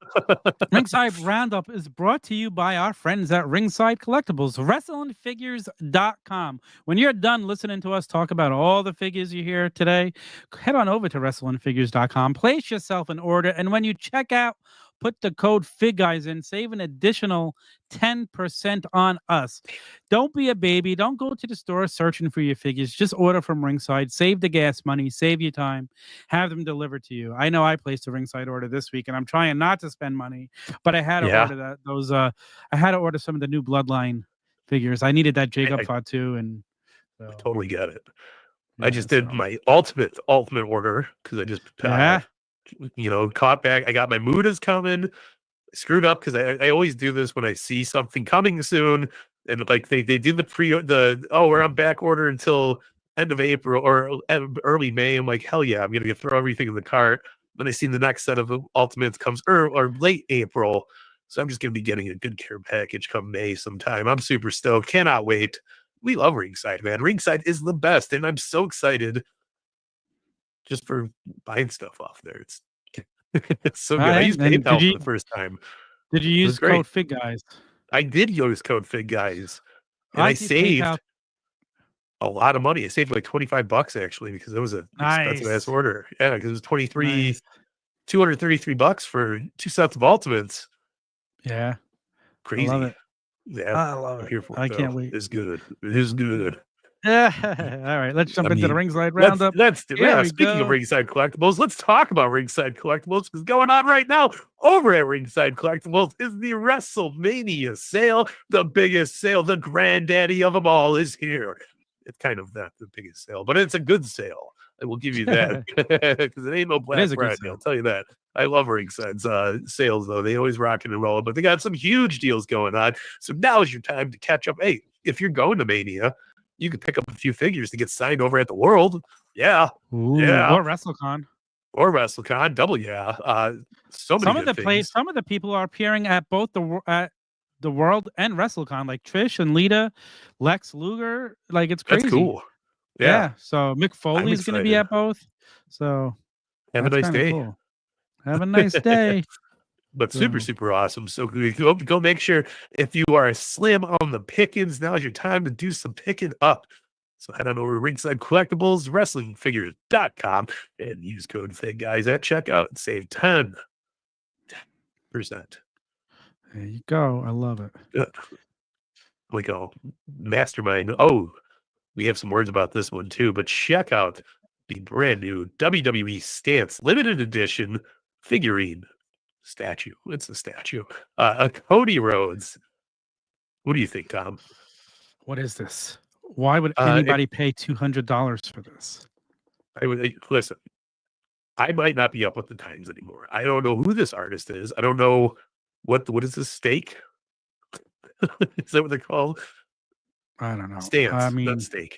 Ringside Roundup is brought to you by our friends at Ringside Collectibles, WrestlingFigures.com. When you're done listening to us talk about all the figures you hear today, head on over to WrestlingFigures.com, place yourself an order, and when you check out, put the code FigGuys in, save an additional 10% on us. Don't be a baby. Don't go to the store searching for your figures. Just order from Ringside. Save the gas money. Save your time. Have them delivered to you. I know I placed a Ringside order this week, and I'm trying not to spend money, but I had to order those. I had to order some of the new Bloodline figures. I needed that Jacob Fatu, and so. I totally get it. I just did my ultimate order because I just caught back. I got my Mudas coming. Screwed up because I always do this when I see something coming soon, and like they do we're on back order until end of April or early May. I'm like, hell yeah, I'm gonna throw everything in the cart. Then I see the next set of Ultimates comes or late April, so I'm just gonna be getting a good care package come May sometime. I'm super stoked, cannot wait. We love Ringside, man. Ringside is the best, and I'm so excited just for buying stuff off there. It's so good. I used PayPal for the first time. Did you use code FigGuys? I did use code FigGuys. And I saved a lot of money. I saved like $25 actually because it was an expensive ass order. Yeah, because it was $233 for 2 sets of Ultimates. Yeah. Crazy. I love it. Yeah. I love it. I can't wait. It's good. It is good. All right, let's jump into the Ringside Roundup. Let's do it. Speaking of Ringside Collectibles, let's talk about Ringside Collectibles because going on right now over at Ringside Collectibles is the WrestleMania sale. The biggest sale, the granddaddy of them all is here. It's kind of not the biggest sale, but it's a good sale. I will give you that because it ain't no Black Friday. I'll tell you that. I love Ringside's sales, though. They always rock and roll, but they got some huge deals going on. So now is your time to catch up. Hey, if you're going to Mania, you could pick up a few figures to get signed over at the World. Yeah. Ooh, yeah. Or WrestleCon. Double yeah. So many some of the people are appearing at both the World and WrestleCon, like Trish and Lita, Lex Luger. Like, it's crazy. That's cool. Yeah. So Mick Foley is going to be at both. So have a nice day. Cool. Have a nice day. But super awesome. So go make sure if you are slim on the pickings, now is your time to do some picking up. So head on over to Ringside Collectibles, WrestlingFigures.com, and use code FigGuys at checkout and save 10%. There you go. I love it. Good. We go mastermind. Oh, we have some words about this one too, but check out the brand new WWE Stance limited edition figurine. Statue. It's a statue. Cody Rhodes. What do you think, Tom? What is this? Why would anybody pay $200 for this? I would listen. I might not be up with the times anymore. I don't know who this artist is. I don't know what is this steak? Is that what they're called? I don't know. Stance. I mean, not steak.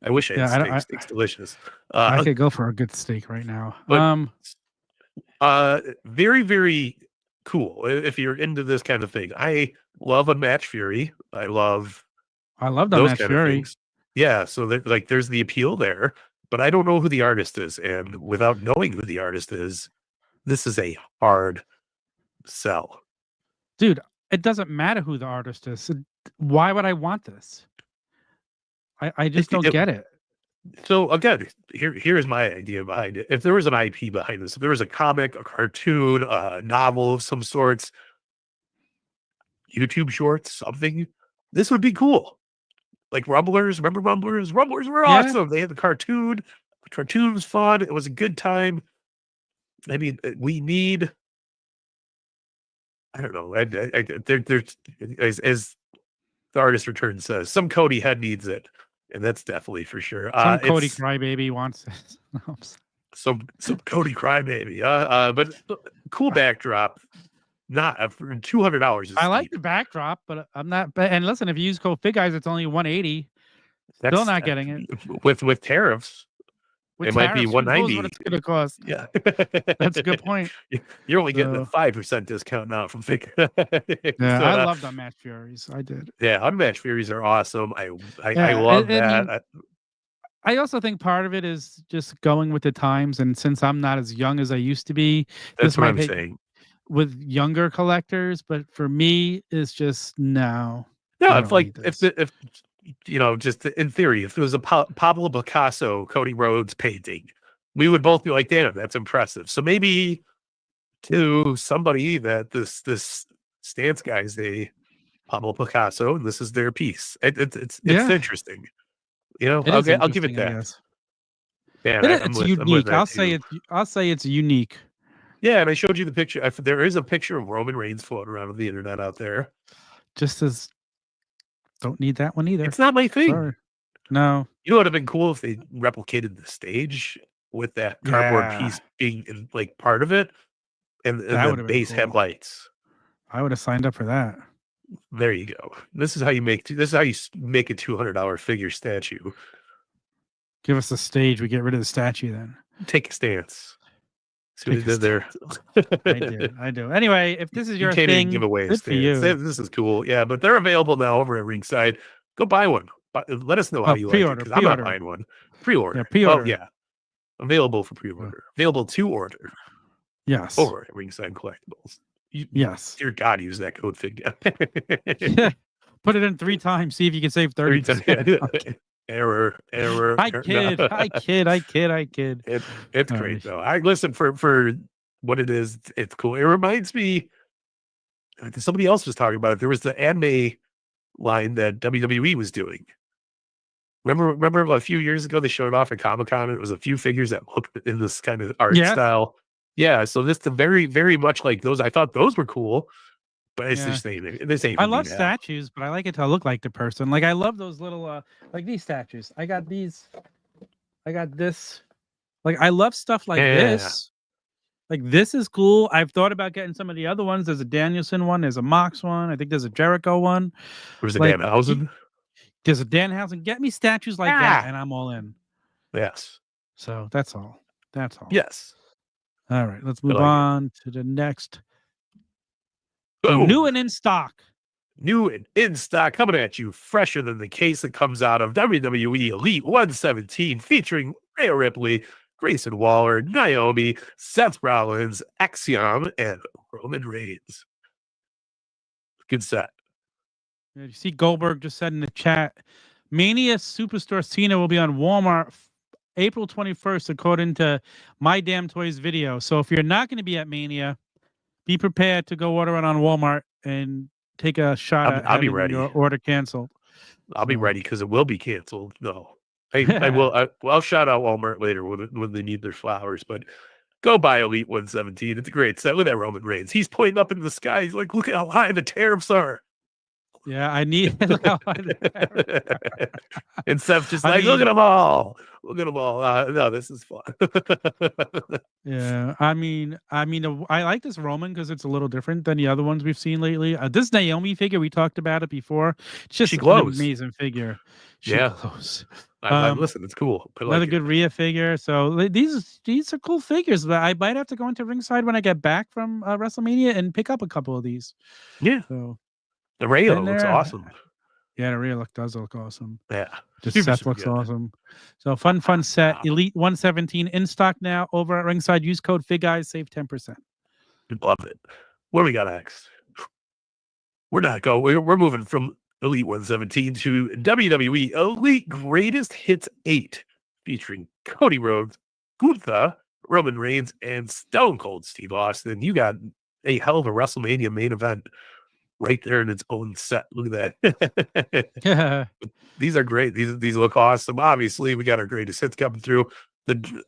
I wish I had steak. Steak's delicious. I could go for a good steak right now. Very, very cool if you're into this kind of thing. I love a Match Fury. I love the Match Fury. Yeah, so there's the appeal there, but I don't know who the artist is. And without knowing who the artist is, this is a hard sell. Dude, it doesn't matter who the artist is. Why would I want this? I just don't get it. So again, here's my idea behind it. If there was an IP behind this, if there was a comic, a cartoon, a novel of some sorts, YouTube shorts, something, this would be cool. Like Rumblers, remember Rumblers? Rumblers were awesome. They had the cartoon. The cartoon was fun. It was a good time. I mean, we need. I don't know. As the artist return says, some Cody head needs it, and that's definitely for sure. Some Cody crybaby wants it. some Cody crybaby. But cool backdrop. Not for $200. I like the backdrop, but I'm not. And listen, if you use code FigGuys, it's only $180. Still not getting it with tariffs. It might be $190. What it's going to cost? Yeah, that's a good point. You're only getting a 5% discount now from Fig. Yeah, I loved Unmatched Furies. I did. Yeah, Unmatched Furies are awesome. I love that. I also think part of it is just going with the times, and since I'm not as young as I used to be, that's what I'm saying. With younger collectors, but for me, it's just no. Yeah, if you know, just in theory, if it was a Pablo Picasso, Cody Rhodes painting, we would both be like, damn, that's impressive. So maybe to somebody that this stance guy's a Pablo Picasso, and this is their piece. It's interesting. You know, I'll give it that. Yeah, it's unique. I'll say it's unique. Yeah, and I showed you the picture. There is a picture of Roman Reigns floating around on the internet out there. Just as don't need that one either. It's not my thing. Sorry. No. You know what would have been cool if they replicated the stage with that cardboard piece being like part of it, and the base headlights. I would have signed up for that. There you go. This is how you make a $200 figure statue. Give us the stage. We get rid of the statue then. Take a stance. See what he did there. I do. Anyway, if this is your thing, thing, give away a good for you. This is cool. Yeah, but they're available now over at Ringside. Go buy one. Let us know how you like it, because I'm not buying one. Pre-order. Yeah, pre-order. Oh, yeah. Available for pre-order. Available to order. Yes. Over at Ringside Collectibles. Yes. Dear God, use that code FIG. Put it in 3 times. See if you can save 30%. Error. I kid. It's great though. I listen for what it is. It's cool. It reminds me. Somebody else was talking about it. There was the anime line that WWE was doing. Remember a few years ago they showed it off at Comic-Con. It was a few figures that looked in this kind of art style. Yeah, so this is very, very much like those. I thought those were cool. But it's just this ain't. I love statues, but I like it to look like the person. Like I love those little like these statues. I got these. I got this. Like I love stuff like this. Like this is cool. I've thought about getting some of the other ones. There's a Danielson one. There's a Mox one. I think there's a Jericho one. There's a Danhausen. There's a Danhausen. Get me statues like that, and I'm all in. Yes. So that's all. That's all. Yes. All right. Let's move on to the next. Boom. New and in stock. New and in stock, coming at you fresher than the case that comes out of WWE Elite 117, featuring Rhea Ripley, Grayson Waller, Naomi, Seth Rollins, Axiom, and Roman Reigns. Good set. Yeah, you see Goldberg just said in the chat, Mania Superstore Cena will be on Walmart April 21st, according to My Damn Toys video. So if you're not going to be at Mania, be prepared to go order it on Walmart and take a shot at having your order canceled. I'll be ready because it will be canceled. No, I will. I'll shout out Walmart later when they need their flowers. But go buy Elite 117. It's a great set. Look at that Roman Reigns. He's pointing up into the sky. He's like, look at how high the tariffs are. Yeah, I need. Look how high the tariffs are. And Seth's just like, look at them all. Look at them all. No, this is fun. Yeah, I mean, I like this Roman because it's a little different than the other ones we've seen lately. This Naomi figure, we talked about it before. It's just an amazing figure. She glows. Listen, it's cool. Another good Rhea figure. So these are cool figures. But I might have to go into Ringside when I get back from WrestleMania and pick up a couple of these. Yeah. So the Rhea looks awesome. Yeah, the rear does look awesome. Yeah. Just Super, set super looks good. awesome. So fun set. Elite 117 in stock now over at Ringside. Use code FigGuys, save 10%. Love it. What do we got next? We're moving from Elite 117 to WWE Elite Greatest Hits 8, featuring Cody Rhodes, Gunther, Roman Reigns, and Stone Cold Steve Austin. You got a hell of a WrestleMania main event right there in its own set. Look at that. Yeah. These are great. These look awesome. Obviously, we got our greatest hits coming through.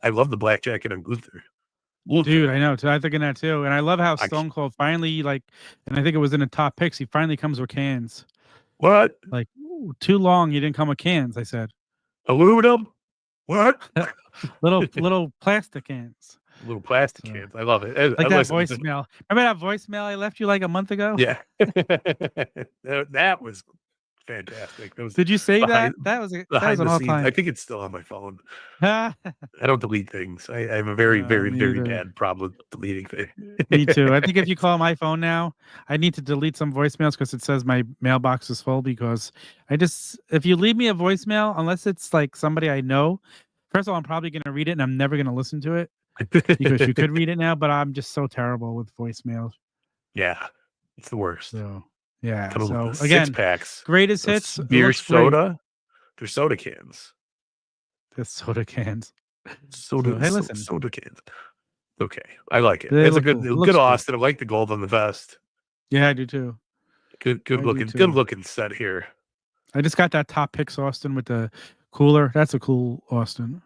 I love the black jacket on Gunther. Dude, I know. I'm thinking that too. And I love how Stone Cold finally, and I think it was in the top picks, he finally comes with cans. What? Like, too long he didn't come with cans, I said. Aluminum? What? little plastic cans. Little plastic cans. I love it. Like that voicemail. Remember that voicemail I left you like a month ago? Yeah. That was fantastic. Did you save that? That was an all time. I think it's still on my phone. I don't delete things. I have a very bad problem with deleting things. Me too. I think if you call my phone now, I need to delete some voicemails because it says my mailbox is full. Because if you leave me a voicemail, unless it's like somebody I know, first of all, I'm probably going to read it and I'm never going to listen to it because you could read it now. But I'm just so terrible with voicemails. Yeah, it's the worst. So yeah. So again, 6-packs, greatest hits, beer, soda. They're soda cans. The soda cans. Soda. Hey, listen. Soda cans. Okay, I like it. They It's a look good, cool. good Austin. I like the gold on the vest. Yeah, I do too. Good looking set here. I just got that top picks Austin with the cooler. That's a cool Austin.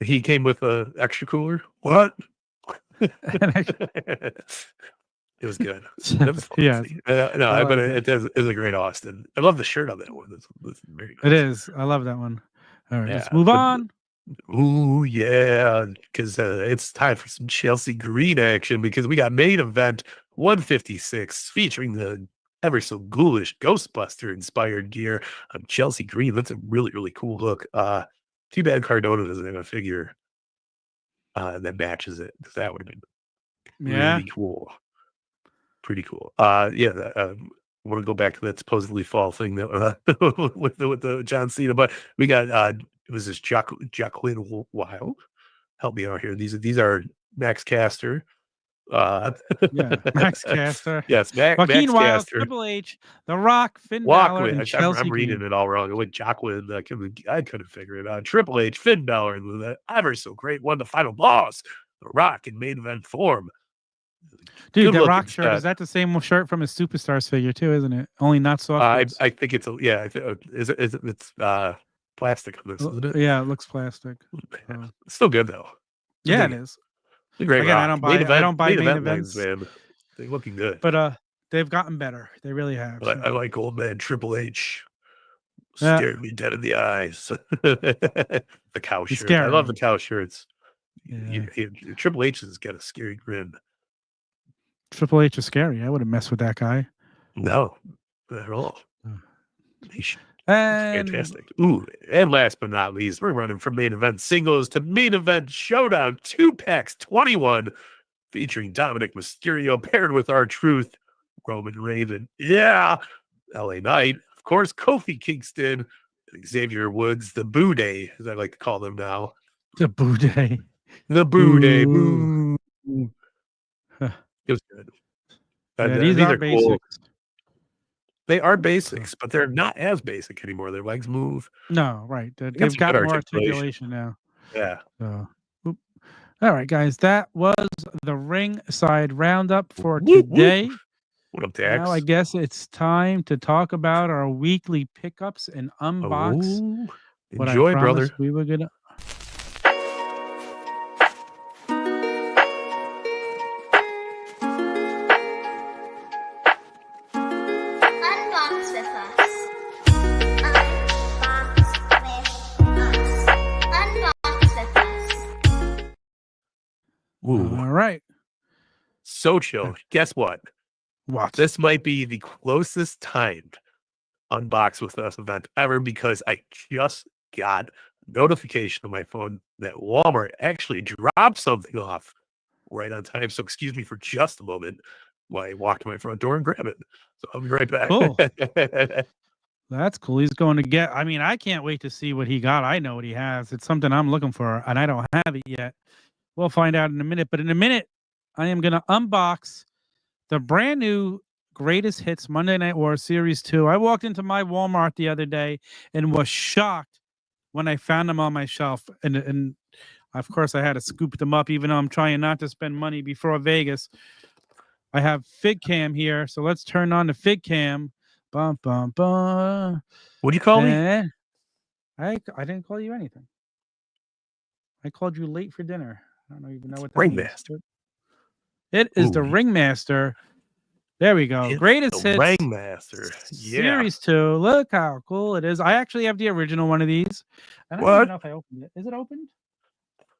He came with a extra cooler. What? It was good. It was yeah. But it is a great Austin. I love the shirt on that one. It's very nice. It is. I love that one. All right, let's move on. Ooh, yeah, because it's time for some Chelsea Green action because we got main event 156 featuring the ever so ghoulish Ghostbuster inspired gear on Chelsea Green. That's a really, really cool look. Too bad Cardona doesn't have a figure that matches it because that would have been really cool. Pretty cool. I want to go back to that supposedly fall thing that with the John Cena, but we got it was this Jacqueline Wild. Help me out here. These are Max Caster. Max Caster. Yes, Max Wild, Caster. Triple H, The Rock, Finn Balor, and Chelsea I'm reading Green. it all wrong. It went Jacqueline. I couldn't figure it out. Triple H, Finn Balor, and that ever so great won the final boss. The Rock in main event form. Dude, that Rock shirt, is that the same shirt from his Superstars figure too, isn't it? Only not soft. I think it's it's plastic on this, isn't it? Yeah, it looks plastic. It's still good though. Yeah, it is. It's a great Rock. I don't buy main events, man. They're looking good. But they've gotten better. They really have. I like old man Triple H. Staring me dead in the eyes. The cow shirt. I love the cow shirts. Yeah. Triple H has got a scary grin. Triple H is scary. I wouldn't mess with that guy. No, not at all. He's and fantastic. Ooh, and last but not least, we're running from main event singles to main event showdown 2-packs 21, featuring Dominic Mysterio paired with R-Truth, Roman Reigns, LA Knight, of course, Kofi Kingston, Xavier Woods, the Boo Day, as I like to call them now. The Boo Day. The Boo Day. Boo. It was good. These are basics. Cool. They are basics, but they're not as basic anymore. Their legs move. No, right. They've got more articulation now. Yeah. So, all right, guys. That was the Ringside Roundup for today. What up, Dax? Now I guess it's time to talk about our weekly pickups and unbox. Enjoy, brother. We were gonna. Ooh. All right. So chill. Guess what? What? This might be the closest timed unbox with us event ever because I just got a notification on my phone that Walmart actually dropped something off right on time. So excuse me for just a moment while I walk to my front door and grab it. So I'll be right back. Cool. That's cool. He's going to get. I mean, I can't wait to see what he got. I know what he has. It's something I'm looking for, and I don't have it yet. We'll find out in a minute. But in a minute, I am going to unbox the brand new Greatest Hits Monday Night War Series 2. I walked into my Walmart the other day and was shocked when I found them on my shelf. And of course, I had to scoop them up, even though I'm trying not to spend money before Vegas. I have FigCam here, so let's turn on the FigCam. Bum, bum, bum. What do you call me? I didn't call you anything. I called you late for dinner. I don't even know what that Ringmaster. means. It is the Ringmaster. There we go. Greatest Hits Ringmaster. Yeah. Series 2. Look how cool it is. I actually have the original one of these. I don't even know if I opened it. Is it opened?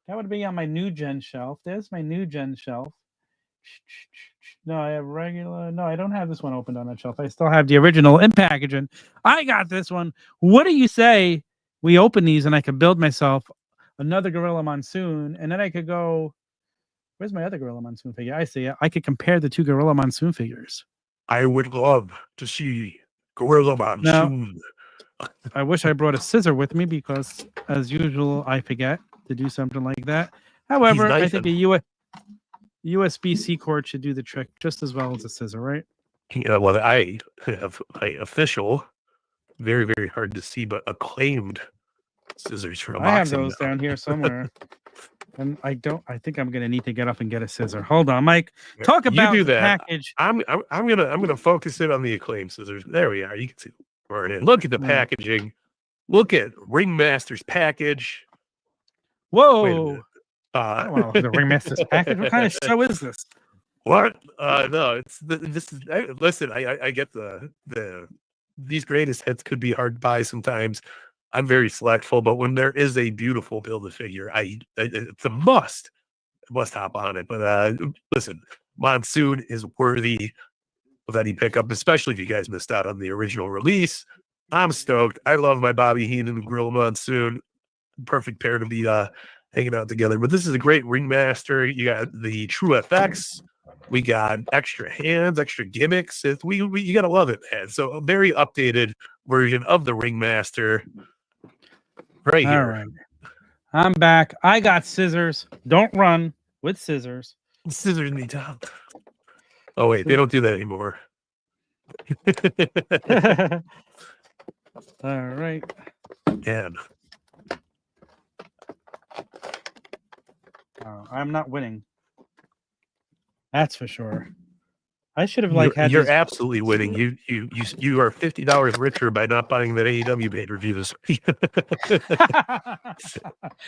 That would be on my new gen shelf. There's my new gen shelf. No, I have regular. No, I don't have this one opened on that shelf. I still have the original in packaging. I got this one. What do you say we open these and I can build myself another Gorilla Monsoon, and then I could go. Where's my other Gorilla Monsoon figure? I see it. I could compare the two Gorilla Monsoon figures. I would love to see Gorilla Monsoon. Now, I wish I brought a scissor with me because, as usual, I forget to do something like that. However, I think a USB-C cord should do the trick just as well as a scissor, right? Yeah, well, I have official, very, very hard to see, but acclaimed scissors for unboxing. I have those down here somewhere. And I think I'm gonna need to get up and get a scissor. Hold on, Mike. Talk about you do the that. package. I'm gonna focus it on the acclaimed scissors. There we are. You can see burning. Look at the packaging. Look at Ringmaster's package. Whoa. I don't want to look at the Ringmaster's package. What kind of show is this? What? No, this is. Listen, I get these greatest hits could be hard to buy sometimes. I'm very selectful, but when there is a beautiful Build-A-Figure, it's a must. I must hop on it. But listen, Monsoon is worthy of any pickup, especially if you guys missed out on the original release. I'm stoked. I love my Bobby Heenan and Gorilla Monsoon. Perfect pair to be hanging out together. But this is a great Ringmaster. You got the True FX. We got extra hands, extra gimmicks. You gotta love it, man. So a very updated version of the Ringmaster. Right here. All right. I'm back. I got scissors. Don't run with scissors. Scissors me down. Oh, wait. They don't do that anymore. All right. Man. I'm not winning. That's for sure. I should have You're absolutely winning. You are $50 richer by not buying that AEW paid reviews. Wait a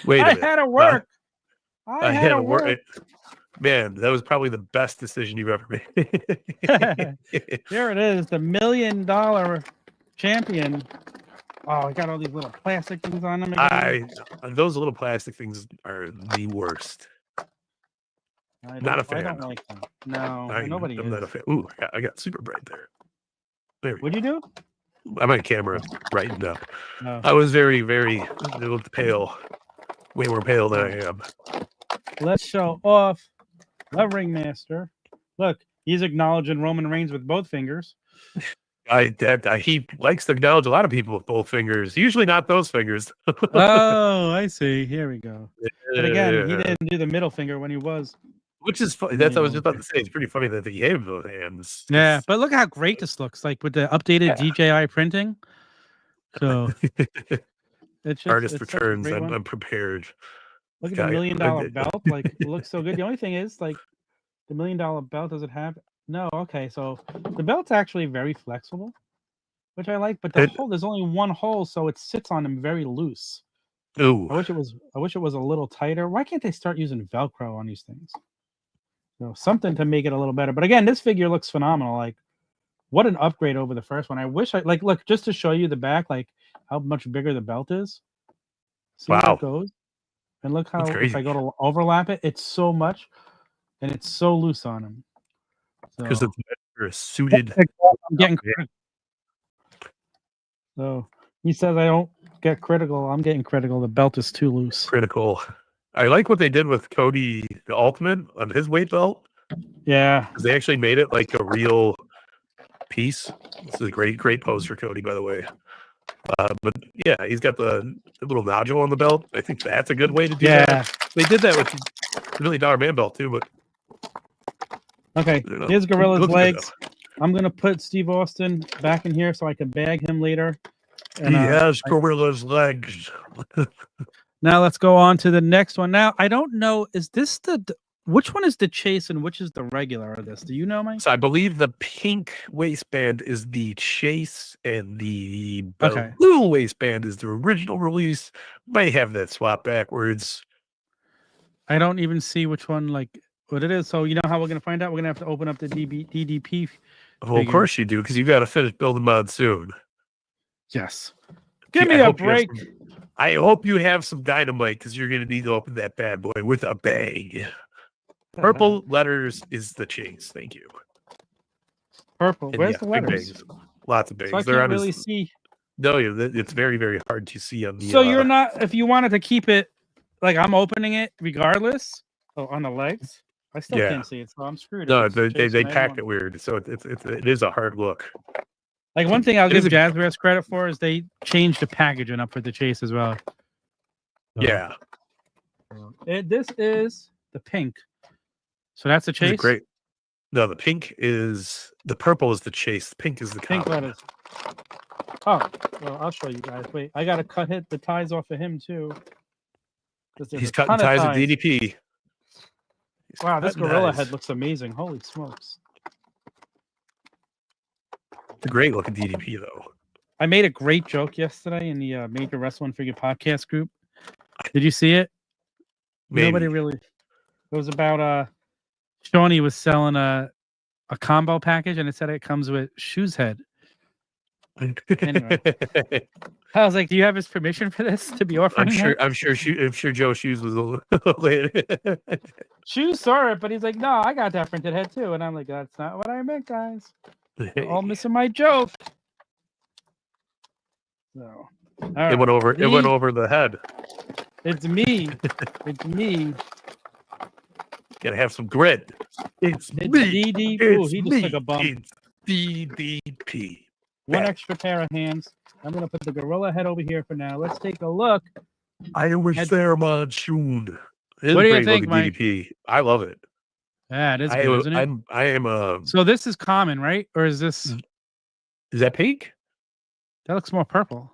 minute. I had to work. I had to work. Man, that was probably the best decision you've ever made. There it is, the $1 million champion. Oh, I got all these little plastic things on them again. Those little plastic things are the worst. Not a fan. I don't like them. No, nobody is. Not a fan. Ooh, I got super bright there. What'd you do? I'm on camera brightened up. Oh. I was very, very looked pale. Way more pale than I am. Let's show off the Ringmaster. Look, he's acknowledging Roman Reigns with both fingers. He likes to acknowledge a lot of people with both fingers. Usually not those fingers. Oh, I see. Here we go. But again, he didn't do the middle finger when he was. Which is funny. That's what I was just about to say. It's pretty funny that he gave those hands. Yeah, but look how great this looks like with the updated DJI printing. So it's just, artist returns. I'm prepared. Look at the $1 million belt. Like, it looks so good. The only thing is, like, the $1 million belt, does it have? No. Okay, so the belt's actually very flexible, which I like. But the hole, there's only one hole, so it sits on them very loose. Ooh. I wish it was a little tighter. Why can't they start using Velcro on these things? So something to make it a little better. But again, this figure looks phenomenal. Like, what an upgrade over the first one. I wish look, just to show you the back, like how much bigger the belt is. See how it goes? And look how if I go to overlap it, it's so much, and it's so loose on him. Because they're suited. I'm getting critical. So he says I don't get critical. I'm getting critical. The belt is too loose. Critical. I like what they did with Cody the Ultimate on his weight belt. Yeah. They actually made it like a real piece. This is a great pose for Cody, by the way. But yeah, he's got the little nodule on the belt. I think that's a good way to do Yeah. that. They did that with the $1 million man belt too, but Okay, I don't know. here's Gorilla's Looks good, legs. I'm gonna put Steve Austin back in here so I can bag him later. he has Gorilla's legs. Now let's go on to the next one. Now I don't know, is this which one is the chase and which is the regular of this? Do you know, Mike? So I believe the pink waistband is the chase, and the blue waistband is the original release. May have that swap backwards. I don't even see which one, like what it is. So you know how we're gonna find out? We're gonna have to open up the DDP. Well, of course you do, because you got to finish building Monsoon. Yes. Give me a break. I hope you have some dynamite, because you're going to need to open that bad boy with a bang. Purple letters is the chase. Thank you. Purple. And where's the letters? Bangs. Lots of bangs. So I can't really see. No, it's very, very hard to see on the. So you're not. If you wanted to keep it, like I'm opening it regardless. Oh, on the legs. I still can't see it, so I'm screwed. No, they packed it weird, so it is a hard look. Like one thing I'll give Jazwares credit for is they changed the packaging up for the chase as well. Yeah. This is the pink. So that's the chase. Great. No, the pink is the purple is the chase. The pink is the pink letters. Oh, well, I'll show you guys. Wait, I gotta cut the ties off of him too. He's cutting ties with DDP. Wow, this gorilla head looks amazing. Holy smokes. It's a great looking DDP though. I made a great joke yesterday in the Major Wrestling Figure podcast group. Did you see it? Maybe. Nobody really. It was about Shawnee was selling a combo package and it said it comes with Shoe's head. Anyway. I was like, do you have his permission for this to be offering? I'm sure Joe Shoes was a little late. Shoes saw it, but he's like, no, I got that printed head too. And I'm like, that's not what I meant, guys. All missing my joke. So it went over the head. It's me. It's me. Gotta have some grit. It's me. DDP. It's he me. just took a bump. It's DDP. One extra pair of hands. I'm gonna put the gorilla head over here for now. Let's take a look. I wish there Monsoon. What do you think, Mike? DDP. I love it. Yeah, it is good, isn't it? I am So this is common, right? Or is this? Is that pink? That looks more purple.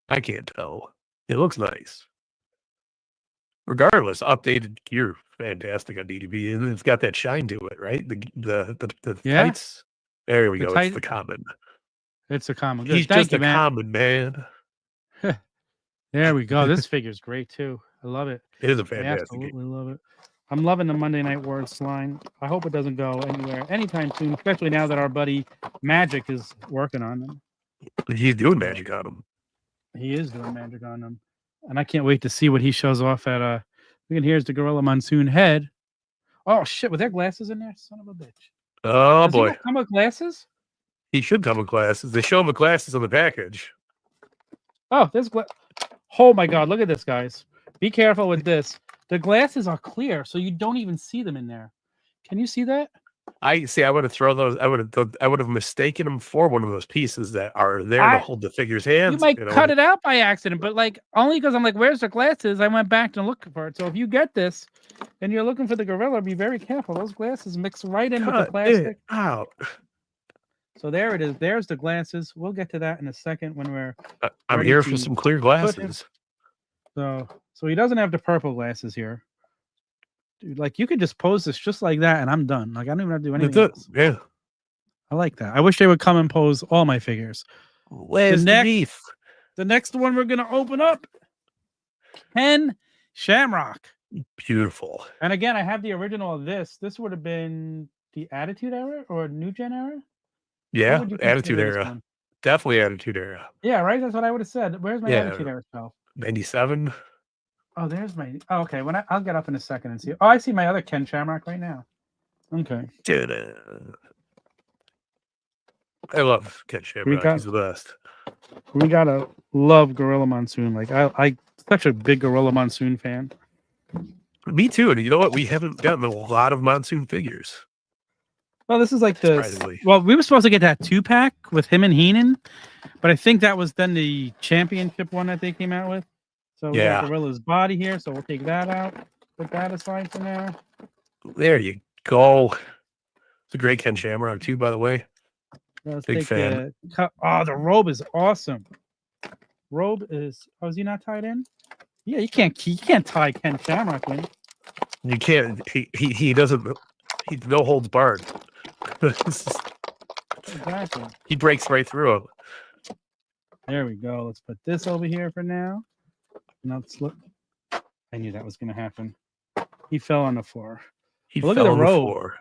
I can't tell. It looks nice. Regardless, updated gear, fantastic on DDP, and it's got that shine to it, right? The tights. There we go. It's the common. It's a common. He's just a common man. There we go. This figure's great too. I love it. It is a fantastic. I absolutely love it. I'm loving the Monday Night Words line. I hope it doesn't go anywhere anytime soon, especially now that our buddy Magic is working on them. He's doing magic on them. He is doing magic on them. And I can't wait to see what he shows off at here's the Gorilla Monsoon head. Oh shit, with their glasses in there? Son of a bitch. Oh Does boy. He come with glasses? He should come with glasses. They show him with glasses on the package. Oh, there's oh my god, look at this, guys. Be careful with this. The glasses are clear, so you don't even see them in there. Can you see that? I see. I would have thrown those. I would have mistaken them for one of those pieces that are there to hold the figure's hands. You might cut it out by accident, but like only because I'm like, where's the glasses? I went back to look for it. So if you get this and you're looking for the gorilla, be very careful. Those glasses mix right in with the plastic. Out. So there it is. There's the glasses. We'll get to that in a second when we're. I'm here for some clear glasses. So he doesn't have the purple glasses here. Dude, like you could just pose this just like that and I'm done. Like I don't even have to do anything else. Yeah. I like that. I wish they would come and pose all my figures. Where's the beef? The next one we're gonna open up. Ken Shamrock. Beautiful. And again, I have the original of this. This would have been the Attitude Era or New Gen Era? Yeah, Attitude Era. Definitely Attitude Era. Yeah, right? That's what I would have said. Where's my Attitude Era stuff? 97. Oh, there's my. Oh, okay. I'll get up in a second and see. Oh, I see my other Ken Shamrock right now. Okay. Dude, I love Ken Shamrock. He's the best. We gotta love Gorilla Monsoon. Like I such a big Gorilla Monsoon fan. Me too. And you know what? We haven't gotten a lot of Monsoon figures. Well, this is like we were supposed to get that 2-pack with him and Heenan, But I think that was then the championship one that they came out with. So we got Gorilla's body here, so we'll take that out. Put that aside for now. There you go. It's a great Ken Shamrock too, by the way. Let's Big fan. Oh, the robe is awesome. Robe is. Oh, is he not tied in? Yeah, you can't tie Ken Shamrock in. You can't. He doesn't. He no holds barred. Exactly. He breaks right through him. There we go. Let's put this over here for now. Now slip. I knew that was going to happen. He fell on the floor. He fell on the floor.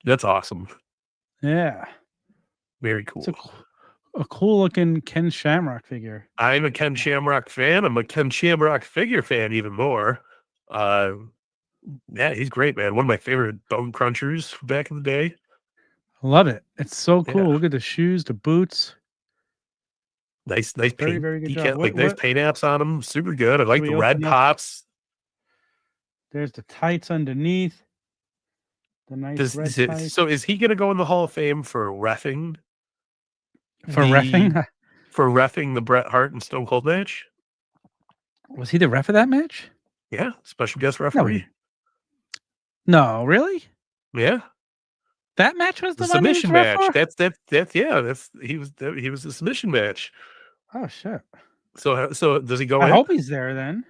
That's awesome. Yeah. Very cool. It's a cool looking Ken Shamrock figure. I'm a Ken Shamrock fan. I'm a Ken Shamrock figure fan even more. Yeah, he's great, man. One of my favorite bone crunchers back in the day. Love it. It's so cool. Yeah. Look at the shoes, the boots. Nice very, paint. very good job. Nice paint apps on them. Super good. I like the red pops. There's the tights underneath. The nice red tights. So is he going to go in the Hall of Fame for reffing? For reffing the Bret Hart and Stone Cold match? Was he the ref of that match? Yeah, special guest referee. No, really? Yeah. That match was the submission match. That's he was the submission match. Oh shit. So does he go I in? hope he's there then.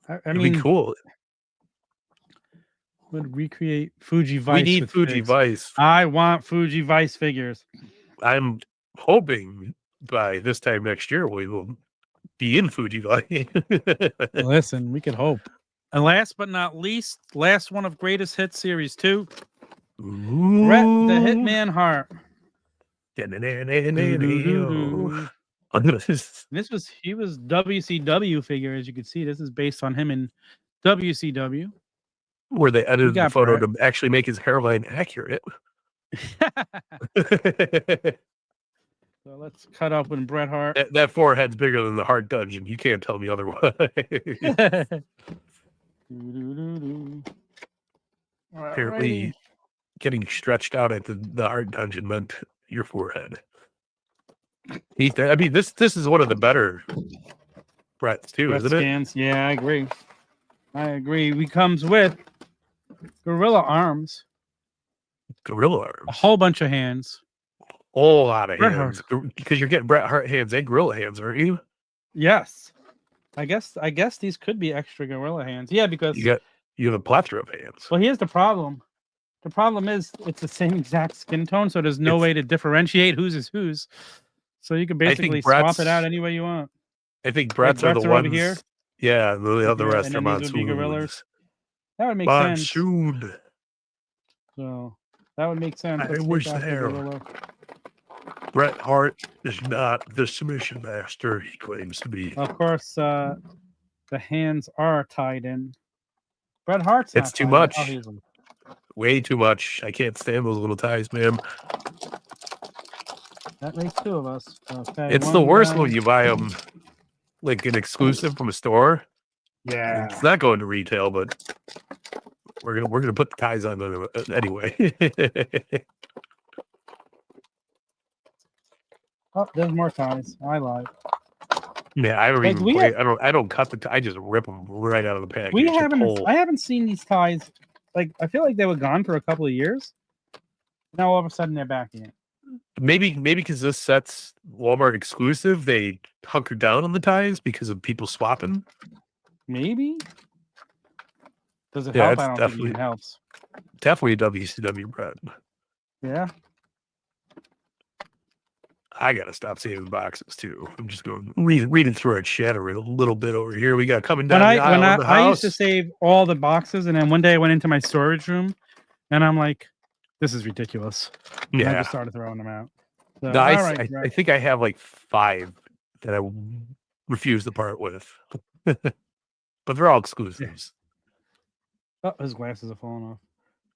I mean, be cool. Would recreate Fuji Vice. We need Fuji Vice. I want Fuji Vice figures. I'm hoping by this time next year we will be in Fuji Vice. Listen, we could hope. And last but not least, last one of Greatest Hits Series 2. Bret the Hitman Hart. He was WCW figure, as you can see. This is based on him in WCW. Where they edited the photo to actually make his hairline accurate. So let's cut up when Bret Hart. That forehead's bigger than the Hart Dungeon. You can't tell me otherwise. Apparently, getting stretched out at the Hart Dungeon meant your forehead. I mean, this is one of the better Bret's too, isn't it? Yeah, I agree. He comes with gorilla arms. Gorilla arms. A whole bunch of hands. Whole lot of hands. Because you're getting Bret Hart hands and gorilla hands, aren't you? Yes. I guess these could be extra gorilla hands. Yeah, because you have a plethora of hands. Well, here's the problem. The problem is it's the same exact skin tone, so there's no way to differentiate whose is whose. So you can basically swap it out any way you want. I think Bret's are the ones over here. Yeah, the other rest are Monsoon. That would make Monsoon. sense. So that would make sense. I wish there. Bret Hart is not the submission master he claims to be. Of course, the hands are tied in. Bret Hart's it's too much. Way too much. I can't stand those little ties, man. That makes two of us. Okay, it's the worst when you buy them like an exclusive from a store. Yeah, it's not going to retail, but we're gonna put the ties on them anyway. Oh, there's more ties. I lied. Yeah, I don't even play. I don't cut the. I just rip them right out of the package. I haven't seen these ties. Like, I feel like they were gone for a couple of years. Now all of a sudden they're back in. Maybe because this set's Walmart exclusive, they hunkered down on the ties because of people swapping. Maybe. Does it help? I don't think it helps. Definitely a WCW Bret. Yeah. I gotta stop saving boxes too. I'm just going reading through our chat a little bit over here. We got coming down the aisle in the house. I used to save all the boxes, and then one day I went into my storage room, and I'm like, "This is ridiculous." And I just started throwing them out. So, no, I think I have like 5 that I refuse to part with, but they're all exclusives. Yeah. Oh, his glasses are falling off.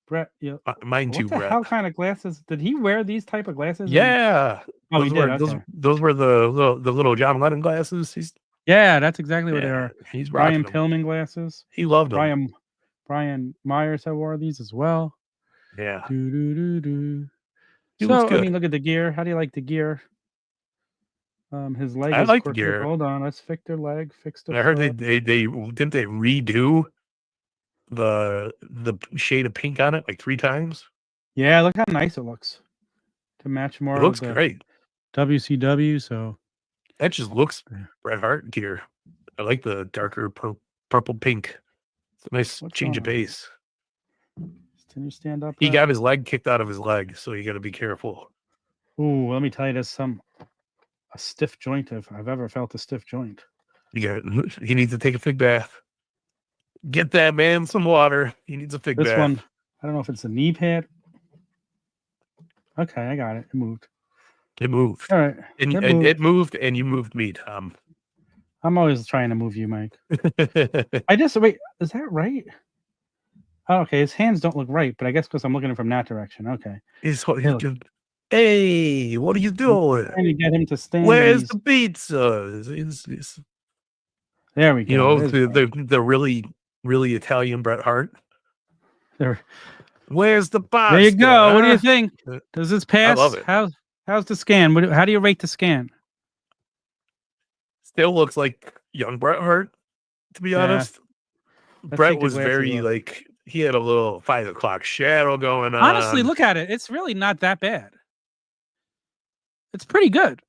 Bret, yeah. Mine too, Bret. What kind of glasses? Did he wear these type of glasses? Yeah. Oh, he did. Those were the little John Lennon glasses. Yeah, that's exactly what they are. He's Brian Pillman glasses. He loved them. Brian Myers had wore these as well. Yeah. So, I mean, look at the gear. How do you like the gear? His leg I is like the crooked. gear. Hold on, let's fix their leg. Fix the. I heard they didn't they redo the shade of pink on it like 3 times. Yeah, look how nice it looks to match more It looks of the great. WCW. So That just looks Bret Hart gear. I like the darker purple pink. It's a nice What's change going of on? pace. Can you stand up? He got his leg kicked out of his leg, so you got to be careful. Ooh, let me tell you, there's a stiff joint if I've ever felt a stiff joint. You need to take a fig bath. Get that man some water. He needs a fig bath. This one, I don't know if it's a knee pad. Okay, I got it. It moved. It moved. All right. It moved, and you moved me, Tom. I'm always trying to move you, Mike. I just wait. Is that right? Oh, okay, his hands don't look right, but I guess because I'm looking from that direction. Okay. Hey, what are you doing? I'm trying to get him to stand. Where's the pizza? There we go. You know, the really Italian Bret Hart. There. Where's the pasta? There you go. What do you think? Does this pass? I love it. How's the scan? How do you rate the scan? Still looks like young Bret Hart, to be honest. Bret was very like, he had a little 5 o'clock shadow going on. Honestly, look at it. It's really not that bad. It's pretty good.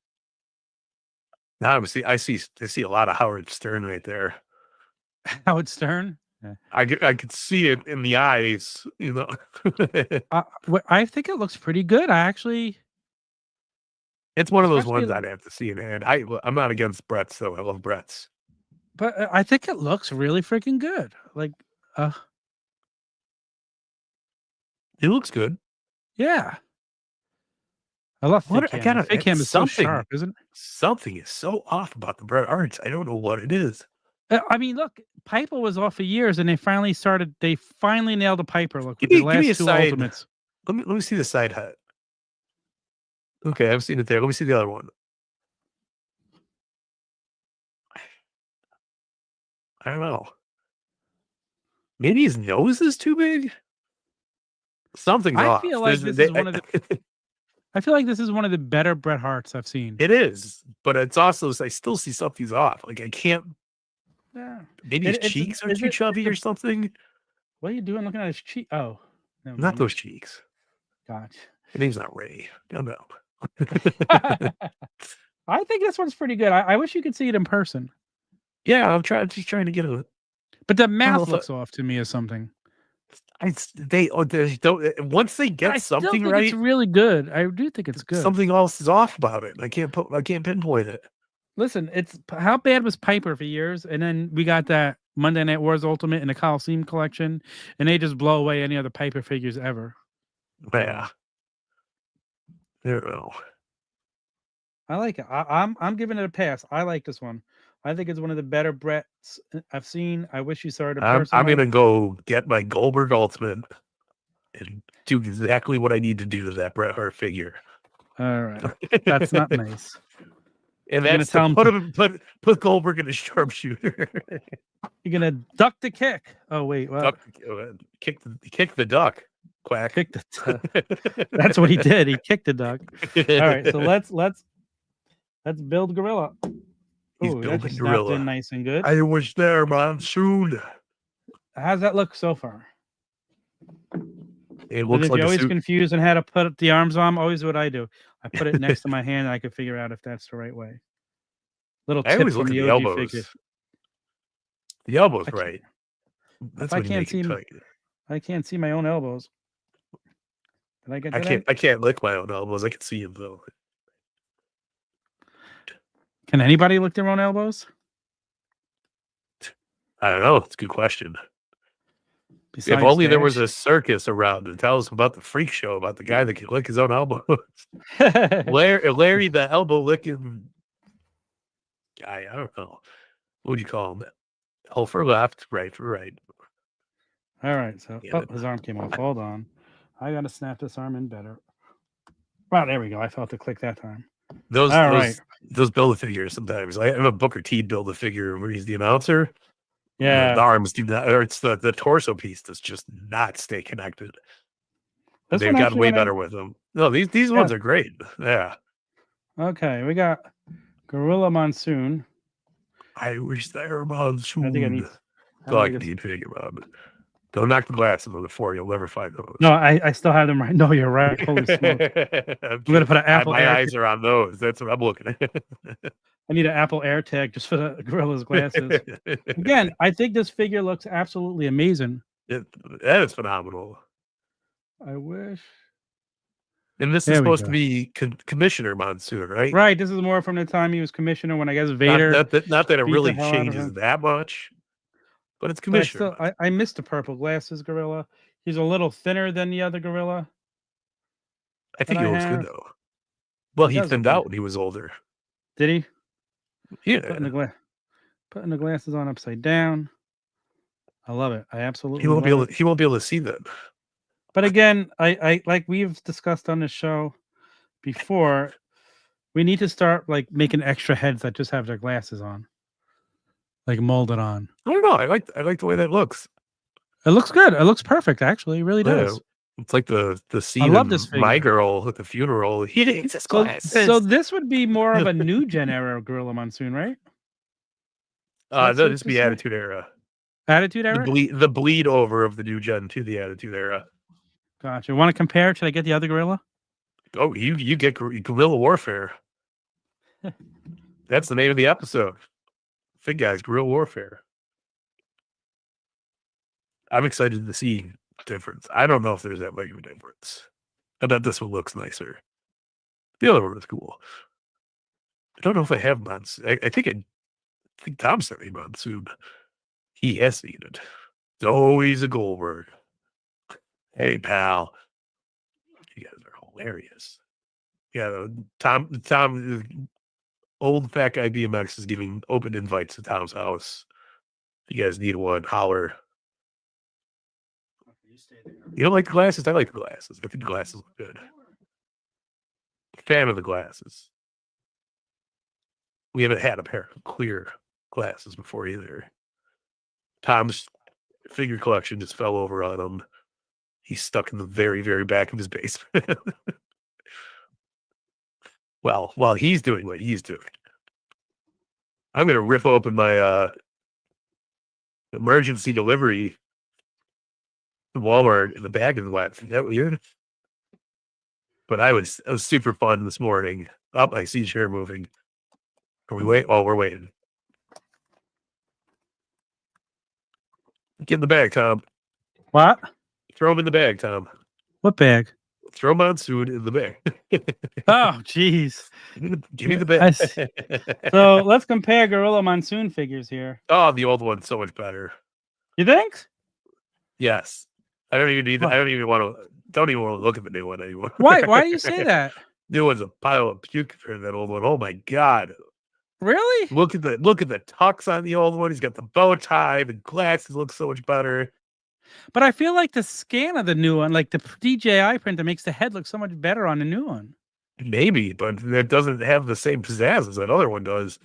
Now I see a lot of Howard Stern right there. Howard Stern? Yeah. I could see it in the eyes, you know. I think it looks pretty good. It's one of those ones I'd have to see in hand. I'm not against Bret's, though. I love Bret's. But I think it looks really freaking good. Like, it looks good. Yeah. I love FigCam. FigCam is so sharp, isn't it? Something is so off about the Bret Harts. I don't know what it is. I mean, look, Piper was off for years, and they finally nailed the Piper look with Give the me last 2 side, Ultimates. Let me see the side hat. Okay, I've seen it there. Let me see the other one. I don't know. Maybe his nose is too big. Something's off. I feel like this is one of the better Bret Harts I've seen. It is, but it's also, I still see something's off. Like I can't. Yeah. Maybe his cheeks are too chubby or something. What are you doing looking at his cheek? Oh, no, not those cheeks. Gotcha. Your name's not Ray. No. I think this one's pretty good. I wish you could see it in person. Yeah, I'm just trying to get a. But the mouth looks off to me or something. Once they get something right, it's really good. I do think it's good. Something else is off about it. I can't pinpoint it. Listen, it's how bad was Piper for years, and then we got that Monday Night Wars Ultimate and the Coliseum collection, and they just blow away any other Piper figures ever. Yeah, there we go. I like it. I'm giving it a pass. I like this one. I think it's one of the better Brets I've seen. I wish you saw it in person. I'm gonna go get my Goldberg Ultimate and do exactly what I need to do to that Bret Hart figure. All right, that's not nice. And that's put Goldberg in a sharpshooter. You're gonna duck the kick. Oh wait, what? Kick the duck. Quack. That's what he did. He kicked the duck. All right, so let's build Gorilla. He's building Gorilla. In nice and good. I was there, Monsoon. How's that look so far? It looks like you're always confused on how to put the arms on, always what I do. I put it next to my hand and I can figure out if that's the right way. Little tip from the OG figure. The elbows, right? That's I can't see my own elbows. I can't lick my own elbows. I can see them though. Can anybody lick their own elbows? I don't know. It's a good question. If only there was a circus around to tell us about the freak show about the guy that can lick his own elbows. Larry the elbow licking guy. I don't know. What do you call him? Oh, for left, right for right. All right. So his arm came off. Hold on. I gotta snap this arm in better. Wow, there we go. I felt the click that time. Those build a figures sometimes. I have a Booker T build a figure where he's the announcer. Yeah, the arms do not, or it's the torso piece does just not stay connected. They've gotten way better with them. No, these ones are great. Yeah. Okay, we got Gorilla Monsoon. I wish there were Monsoon. I think I need. I need FigGuys. Don't knock the glasses on the floor. You'll never find those. No, I still have them right. No, you're right. Holy smokes! I'm gonna put an Apple. My eyes are on those. That's what I'm looking at. I need an Apple AirTag just for the Gorilla's glasses. Again, I think this figure looks absolutely amazing. That is phenomenal. I wish. And this is supposed to be Commissioner Monsoon, right? Right. This is more from the time he was commissioner when I guess Vader. Not that it really changes that much, but it's Commissioner. But I missed the purple glasses Gorilla. He's a little thinner than the other Gorilla. I think he looks good though. Well, he thinned out when he was older. Did he? Yeah. Putting the glasses on upside down. I love it. I absolutely. He won't be able to see them. But again, I like we've discussed on the show before, we need to start like making extra heads that just have their glasses on, like molded on. I don't know. I like the way that looks. It looks good. It looks perfect. Actually, it really does. Yeah, it's like the scene. I love this figure. My Girl at the funeral. He needs his glasses. So this would be more of a new gen era Gorilla Monsoon, right? That'd just be Attitude Era. Attitude Era. The bleed over of the new gen to the Attitude Era. Gotcha. Want to compare? Should I get the other Gorilla? Oh, you get Guerrilla Warfare. That's the name of the episode. FigGuys, Guerrilla Warfare. I'm excited to see difference. I don't know if there's that big of a difference. I bet this one looks nicer. The other one was cool. I don't know if I have Monsoon. I think Tom sent me Monsoon. He has seen it. Oh, he's a Goldberg. Hey, pal. You guys are hilarious. Yeah, Tom, old fat guy BMX is giving open invites to Tom's house. If you guys need one, holler. You don't like the glasses? I like the glasses. I think the glasses look good. Fan of the glasses. We haven't had a pair of clear glasses before either. Tom's figure collection just fell over on him. He's stuck in the very, very back of his basement. Well, while he's doing what he's doing, I'm going to rip open my emergency delivery from Walmart in the bag of the wax. Is that weird? But it was super fun this morning. Oh, I see the chair moving. Are we wait? Oh, we're waiting. Get in the bag, Tom. What? Throw him in the bag, Tom. What bag? Throw Monsoon in the bag. Oh, jeez. Give me the bag. So let's compare Gorilla Monsoon figures here. Oh, the old one's so much better. You think? Yes. I don't even want to look at the new one anymore. Why do you say that? New one's a pile of puke for that old one. Oh my god. Really? Look at the tux on the old one. He's got the bow tie. The glasses look so much better. But I feel like the scan of the new one, like the DJI printer, makes the head look so much better on the new one. Maybe, but it doesn't have the same pizzazz as that other one does.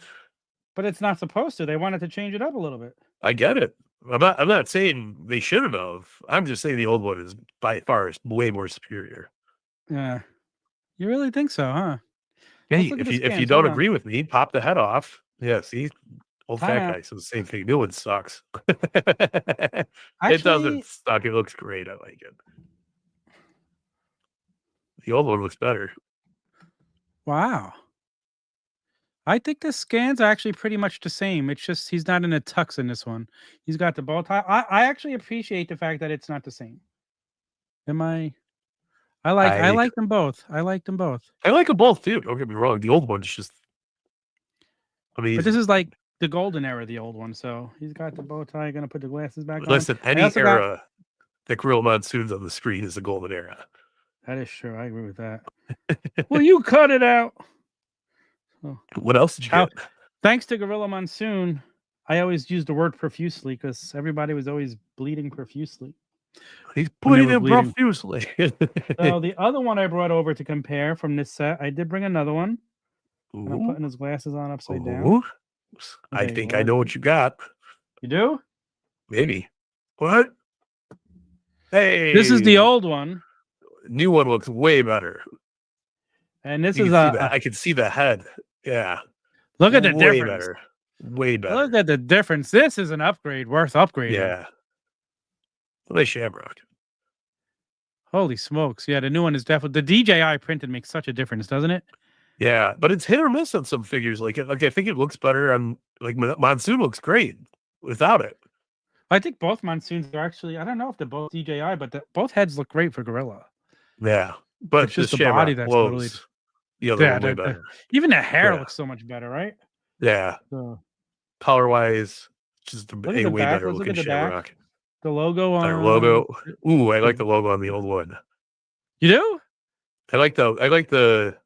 But it's not supposed to. They wanted to change it up a little bit. I get it. I'm not saying they shouldn't have. I'm just saying the old one is by far way more superior. Yeah. You really think so, huh? Hey, if you don't agree with me, pop the head off. Yeah, see? Old fat guy, so the same thing. New one sucks. It doesn't suck. It looks great. I like it. The old one looks better. Wow. I think the scans are actually pretty much the same. It's just he's not in a tux in this one. He's got the bow tie. I actually appreciate the fact that it's not the same. I like them both. I like them both. I like them both too. Don't get me wrong. The old one's just amazing. But this is like the golden era, the old one. So he's got the bow tie. Gonna put the glasses back on. Listen, any era that Gorilla Monsoon's on the screen is the golden era. That is true. I agree with that. Will you cut it out? Oh. What else did you get? Thanks to Gorilla Monsoon, I always use the word profusely because everybody was always bleeding profusely. He's bleeding profusely. So the other one I brought over to compare from this set, I did bring another one. I'm putting his glasses on upside down. I think I know what you got. You do? Maybe. What? Hey. This is the old one. New one looks way better. And this I can see the head. Yeah. Look at the way difference. better. Way better. Look at the difference. This is an upgrade worth upgrading. Yeah. Nice Shamrock. Holy smokes. Yeah, the new one is definitely the DJI printed makes such a difference, doesn't it? Yeah, but it's hit or miss on some figures. Like I think it looks better on like Monsoon looks great without it. I think both Monsoons are actually, I don't know if they're both DJI, but both heads look great for Gorilla. Yeah. But it's just the Shamrock body that's totally the other one way better. Even the hair looks so much better, right? Yeah. So, color wise, just a way better Let's looking look at the Shamrock. Back. The logo on Our logo. Ooh, I like the logo on the old one. You do? I like the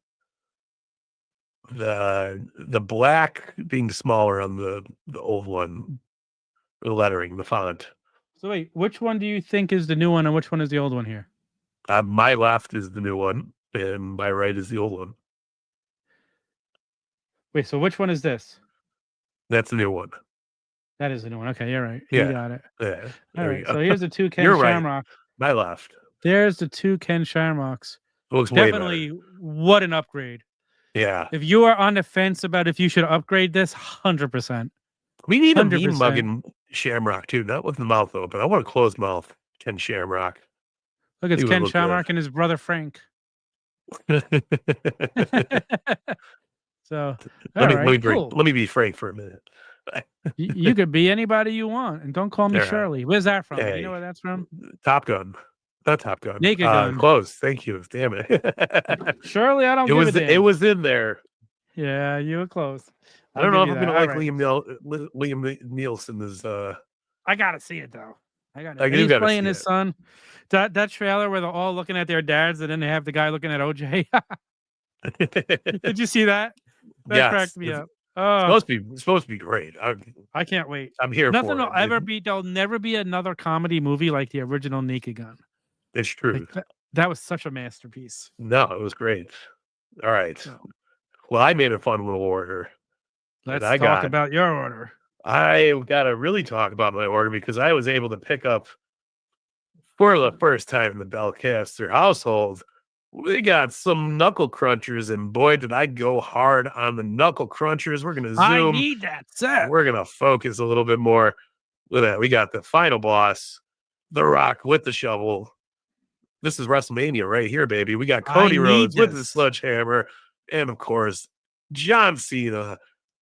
black being smaller on the old one. The lettering, the font. So wait, which one do you think is the new one and which one is the old one here? My left is the new one, and my right is the old one. Wait, so which one is this? That's the new one. That is the new one. Okay, you're right. Yeah. You got it. Yeah. All right. So here's the two Ken You're Shamrock. Right. My left. There's the two Ken Shamrocks. It looks definitely way better. What an upgrade. Yeah. If you are on the fence about if you should upgrade this, 100%. We need 100%. a mean mugging Shamrock too, not with the mouth open. I want a closed mouth Ken Shamrock. Look, it's Ken Shamrock and his brother Frank. So let me be Frank for a minute. You could be anybody you want, and don't call me Yeah. Shirley. Where's that from? Hey. You know where that's from? Top Gun. Not Top Gun. Naked Gun. Close. Thank you. Damn it. Shirley, I don't give a damn. It was in there. Yeah, you were close. I don't know if I'm gonna like Liam Nielsen as I gotta see it though. He's playing his son. That trailer where they're all looking at their dads and then they have the guy looking at OJ. Did you see that? That cracked me up. It's supposed to be great. I can't wait. I'm here Nothing for will it. ever be. There'll never be another comedy movie like the original Naked Gun. It's true. That was such a masterpiece. No, it was great. All right. Well, I made a fun little order. Let's talk about your order. I got to really talk about my order because I was able to pick up for the first time in the Bellcaster household. We got some knuckle crunchers, and boy, did I go hard on the knuckle crunchers. We're gonna zoom. I need that set. We're gonna focus a little bit more. Look at that. We got the final boss, The Rock with the shovel. This is WrestleMania right here, baby. We got Cody Rhodes with the sledgehammer, and of course, John Cena.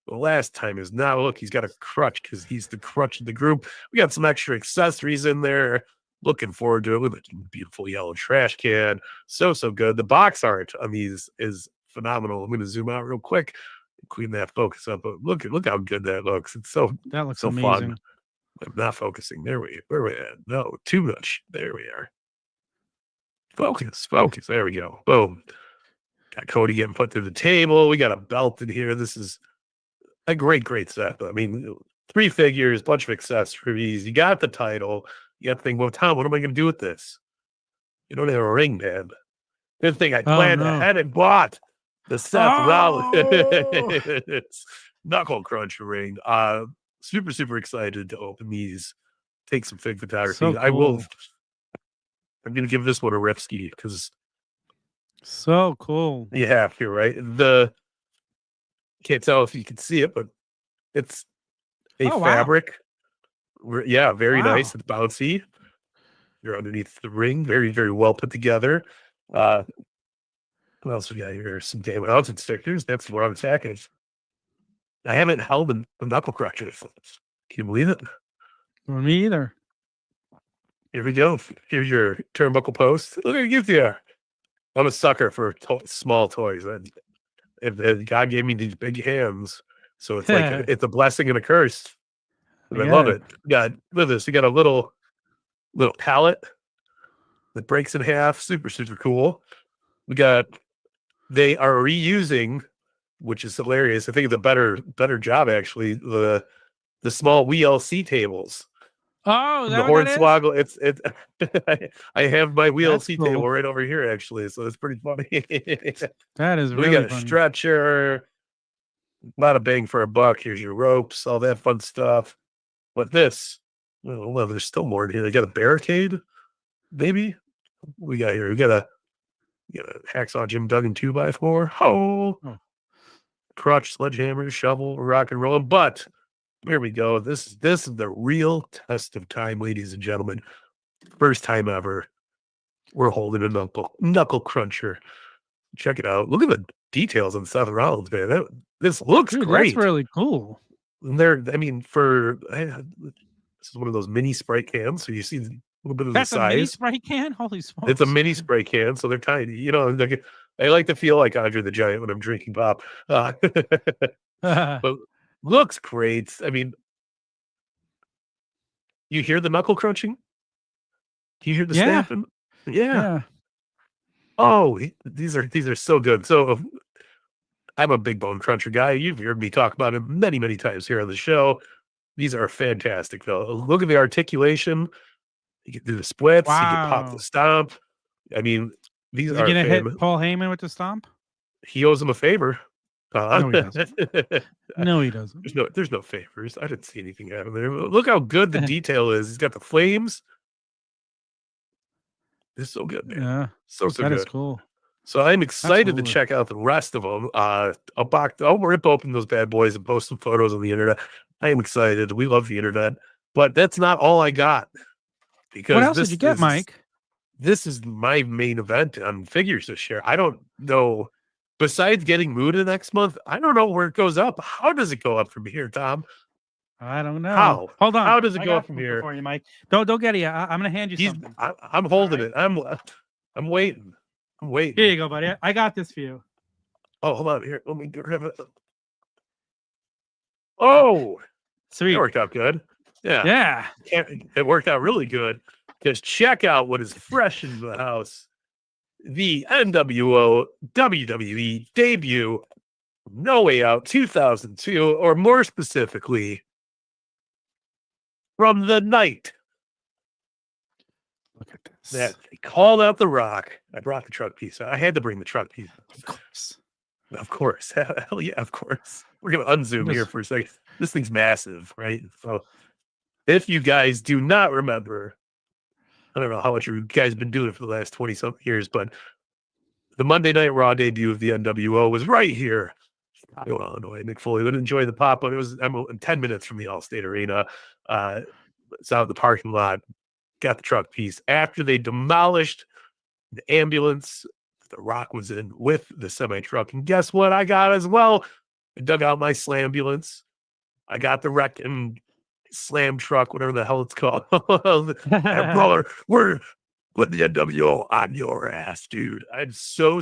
The last time is now. Look, he's got a crutch because he's the crutch of the group. We got some extra accessories in there. Looking forward to it. Look at the beautiful yellow trash can. So good. The box art on these is phenomenal. I'm going to zoom out real quick, clean that focus up. But look how good that looks. It's so amazing. Fun. I'm not focusing. Where we at? No, too much. There we are. Focus. There we go. Boom. Got Cody getting put to the table. We got a belt in here. This is a great set. I mean, 3 figures, bunch of accessories. You got the title. You got to think, well, Tom, what am I going to do with this? You don't have a ring, man. Good thing I planned ahead and bought the Seth Rollins Knuckle Crunch ring. Super excited to open these, take some fig photography. So cool. I'm going to give this one a rip ski because. So cool. Yeah, you're right. Can't tell if you can see it, but it's a fabric. Yeah, very nice. It's bouncy. You're underneath the ring. Very well put together. What else we got here? Some Damon Johnson stickers. That's more on the package. I haven't held the knuckle crunchers. Can you believe it? For me either. Here we go. Here's your turnbuckle post. Look at the gift here. I'm a sucker for small toys. And God gave me these big hands, so it's like it's a blessing and a curse. I love it. Look at this. We got a little pallet that breaks in half. Super cool. They are reusing, which is hilarious. I think it's a better job actually. The small WLC tables. Oh, the Hornswoggle. It's I have my WLC table right over here actually, so it's pretty funny. That is really we got funny. A stretcher, a lot of bang for a buck. Here's your ropes, all that fun stuff. But this, well, there's still more in here. They got a barricade, maybe. We got here. We got a hacksaw Jim Duggan 2x4. crutch, sledgehammer, shovel, rock and roll. But here we go. This is the real test of time, ladies and gentlemen. First time ever. We're holding a knuckle cruncher. Check it out. Look at the details on Seth Rollins, man. This looks great. That's really cool. And this is one of those mini spray cans, so you see a little bit of the size. That's a mini spray can? Holy smokes. It's a mini spray can, so they're tiny. You know, I like to feel like Andre the Giant when I'm drinking pop. But looks great. I mean, you hear the knuckle crunching? Do you hear the snapping? Yeah. Oh, these are so good. So I'm a big bone cruncher guy. You've heard me talk about it many, many times here on the show. These are fantastic, though. Look at the articulation. You can do the splits. Wow. You can pop the stomp. I mean, these are gonna hit Paul Heyman with the stomp? He owes him a favor. No, he doesn't. No, he doesn't. There's no favors. I didn't see anything happen there. Look how good the detail is. He's got the flames. It's so good, man. Yeah, so that good. Is cool. So I'm excited to check out the rest of them. I'll rip open those bad boys and post some photos on the internet. I am excited. We love the internet, but that's not all I got. Because what else did you get, Mike? This is my main event on figures this year. I don't know. Besides getting Muda next month, I don't know where it goes up. How does it go up from here, Tom? I don't know. How? Hold on. How does it go from here? For you, Mike. Don't get it. I'm gonna hand you something. I'm holding it. I'm waiting. I'm waiting. Here you go, buddy. I got this for you. Oh, hold on. Here, let me grab it. Oh, sweet. It worked out good. Yeah. It worked out really good. Just check out what is fresh in the house. The NWO WWE debut, No Way Out 2002, or more specifically, from the night Look at this. that they called out The Rock. I brought the truck piece. I had to bring the truck piece. Of course. Hell yeah, of course. We're going to unzoom here for a second. This thing's massive, right? So if you guys do not remember, I don't know how much you guys have been doing it for the last 20-something years, but the Monday Night Raw debut of the NWO was right here. Chicago, Illinois. Mick Foley would enjoy the pop-up. It was 10 minutes from the Allstate Arena. It's out in the parking lot. Got the truck piece. After they demolished the ambulance The Rock was in with the semi-truck. And guess what I got as well? I dug out my slambulance. I got the wrecking slam truck, whatever the hell it's called. And brother, we're with the NWO on your ass, dude. I'm so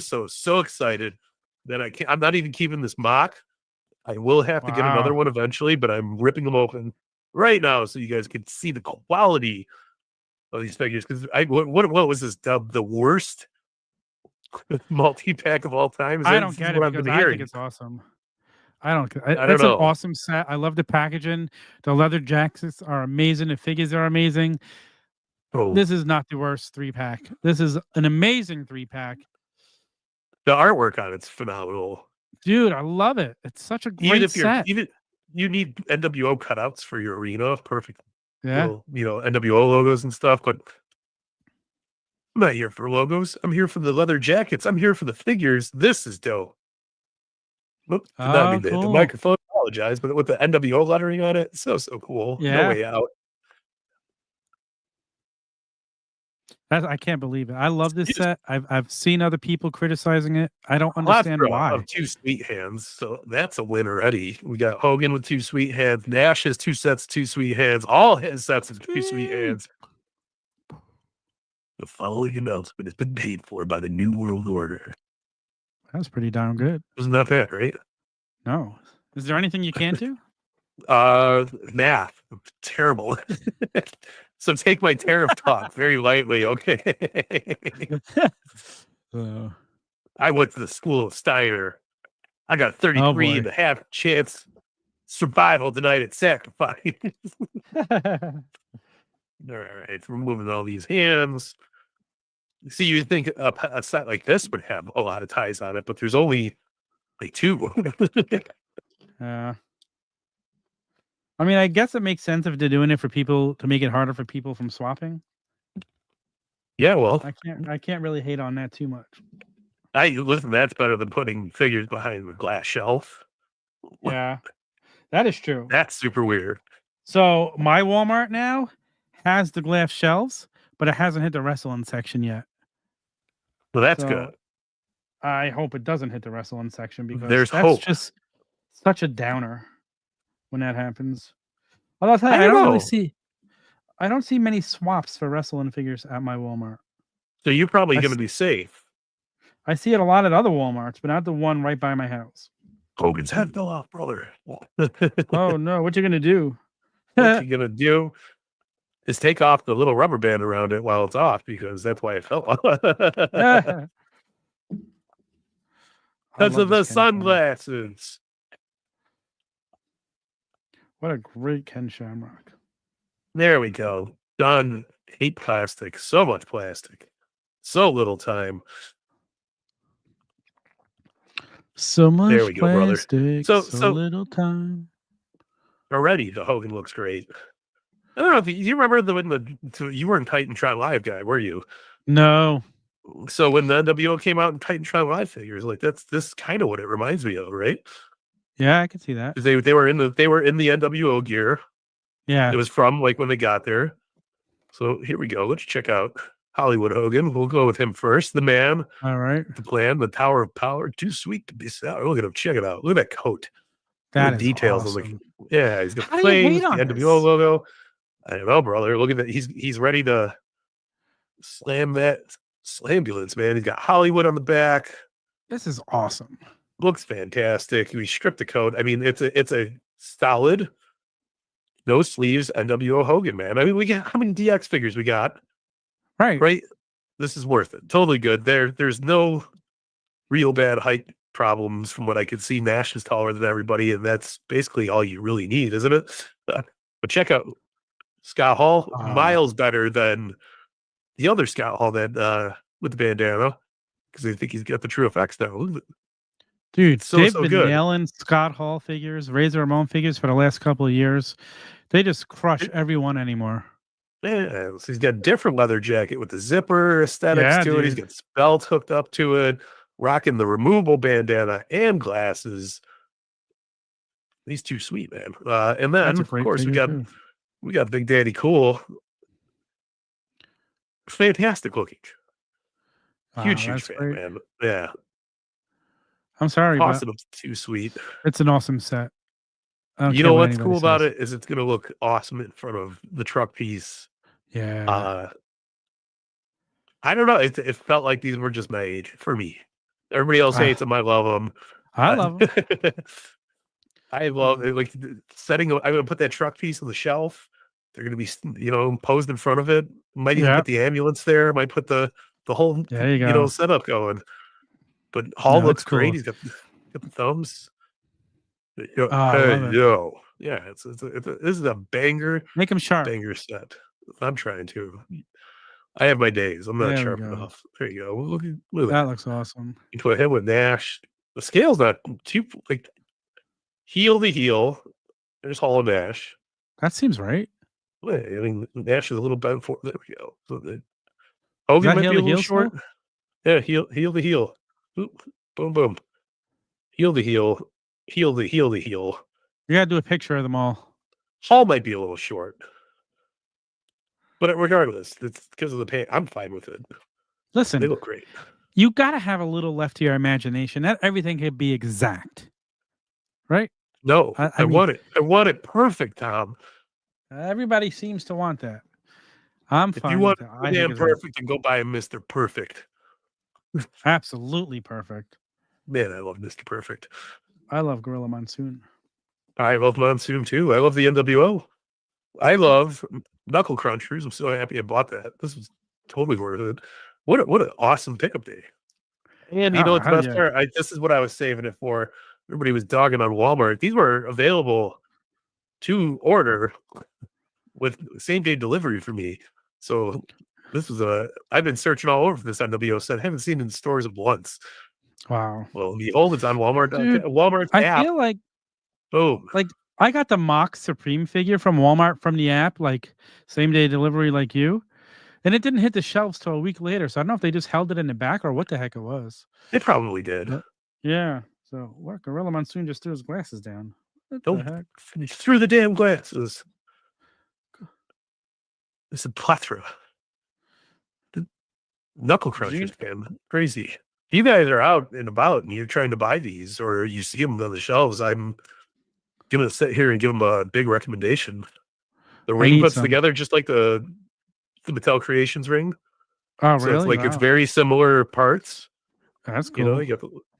excited that I'm not even keeping this mock. I will have to get another one eventually, but I'm ripping them open right now so you guys can see the quality of these figures. Because what was this dubbed the worst multi-pack of all time? I don't get it because I think it's awesome. I don't know. It's an awesome set. I love the packaging. The leather jackets are amazing. The figures are amazing. Oh. This is not the worst 3-pack. This is an amazing 3-pack. The artwork on it's phenomenal. Dude, I love it. It's such a great set. Even you need NWO cutouts for your arena. Perfect. Yeah. Little, NWO logos and stuff, but I'm not here for logos. I'm here for the leather jackets. I'm here for the figures. This is dope. Oops, the microphone. Apologize, but with the NWO lettering on it, so cool. Yeah. No Way Out. I can't believe it. I love this set. I've seen other people criticizing it. I don't understand why. Of 2 sweet hands, so that's a win already. We got Hogan with 2 sweet hands. Nash has 2 sets of 2 sweet hands. All his sets of 2 sweet hands. The following announcement has been paid for by the New World Order. That's pretty darn good. Wasn't that bad, right? No. Is there anything you can do? Math. Terrible. So take my tariff talk very lightly, okay? I went to the school of Steiner. I got 33 and a half chance survival tonight at sacrifice. All right, removing all these hands. See, you'd think a set like this would have a lot of ties on it, but there's only like 2. I mean, I guess it makes sense if they're doing it for people to make it harder for people from swapping. Yeah, well, I can't really hate on that too much. Listen, that's better than putting figures behind the glass shelf. Yeah, that is true. That's super weird. So my Walmart now has the glass shelves, but it hasn't hit the wrestling section yet. Well, that's So good. I hope it doesn't hit the wrestling section because There's that's hope. just such a downer when that happens. Although I'll tell you, I I don't know. really see. I don't see many swaps for wrestling figures at my Walmart. So you're probably going to be safe. I see it a lot at other Walmarts, but not the one right by my house. Hogan's head fell off, brother. Oh no! What you gonna do? What you gonna do is take off the little rubber band around it while it's off, because that's why it fell off. Because of the sunglasses. What a great Ken Shamrock. There we go. Done. Hate plastic. So much plastic. So little time. So much there we go, plastic, brother. so little time. Already, the Hogan looks great. I don't know if you remember when you weren't Titantron Live guy, were you? No. So when the NWO came out in Titantron Live figures, like this kind of what it reminds me of, right? Yeah, I can see that. They were in the NWO gear. Yeah, it was from like when they got there. So here we go. Let's check out Hollywood Hogan. We'll go with him first. The man. All right. The plan. The Tower of Power. Too sweet to be sour. Look at him. Check it out. Look at that coat. That is details awesome. on the. Yeah, he's got How flames. The NWO NWO logo. I don't know, brother. Look at that. He's ready to slam that ambulance, man. He's got Hollywood on the back. This is awesome. Looks fantastic. We stripped the coat. I mean, it's a solid, no sleeves NWO Hogan, man. I mean, we got how many DX figures we got? Right. This is worth it. Totally good. There's no real bad height problems from what I could see. Nash is taller than everybody, and that's basically all you really need, isn't it? But check out Scott Hall, miles better than the other Scott Hall that with the bandana, because I think he's got the true effects now. Dude, they've been good. nailing Scott Hall figures, Razor Ramon figures for the last couple of years. They just crush everyone anymore. Yeah, so he's got a different leather jacket with the zipper aesthetics to it. He's got belts hooked up to it, rocking the removable bandana and glasses. He's too sweet, man. And then of course we got Big Daddy Cool. Fantastic looking. Huge fan, man. Yeah. I'm sorry, but too sweet. It's an awesome set. You know what's cool about it is it's going to look awesome in front of the truck piece. Yeah. I don't know. It felt like these were just made for me. Everybody else hates them. I love them. I love them. I love it. Like setting. I'm going to put that truck piece on the shelf. They're going to be, posed in front of it. Might even put the ambulance there. Might put the whole, setup going. But Hall looks great. He's got the thumbs. Yeah, this is a banger. Make him sharp. Banger set. I'm trying to. I have my days. I'm not sharp enough. There you go. Look at that. Looks awesome. You put him with Nash. The scale's not too like heel to heel. There's Hall and Nash. That seems right. I mean, Nash is a little bent forward. There we go. So Hogan might be a little short. Still? Yeah, heel to heel. Oop, boom, boom. Heel to heel. Heel to heel to heel. You gotta do a picture of them all. Hall might be a little short. But regardless, it's because of the paint. I'm fine with it. Listen, they look great. You gotta have a little left to your imagination. Not everything can be exact. Right? No, I want it. I want it perfect, Tom. Everybody seems to want that. I'm fine. If you want damn perfect, then go buy a Mr. Perfect. Absolutely perfect. Man, I love Mr. Perfect. I love Gorilla Monsoon. I love Monsoon too. I love the NWO. I love Knuckle Crunchers. I'm so happy I bought that. This was totally worth it. What an awesome pickup day. And you know what's the best part? This is what I was saving it for. Everybody was dogging on Walmart. These were available to order with same day delivery for me. So this was I've been searching all over for this NWO set. I haven't seen it in stores once. Wow. Well, behold, it's on Walmart. Walmart's app. I feel like, boom. Like I got the Mox Supreme figure from Walmart from the app, like same day delivery, like you, and it didn't hit the shelves till a week later. So I don't know if they just held it in the back or what the heck it was. They probably did. Yeah. So what? Gorilla Monsoon just threw his glasses down. What the Don't heck? finish through the damn glasses. This is plethora. The knuckle crunchers, man. Crazy. If you guys are out and about and you're trying to buy these or you see them on the shelves, I'm going to sit here and give them a big recommendation. The ring puts together just like the Mattel Creations ring. Oh, so really? It's like it's very similar parts. That's cool. You know, you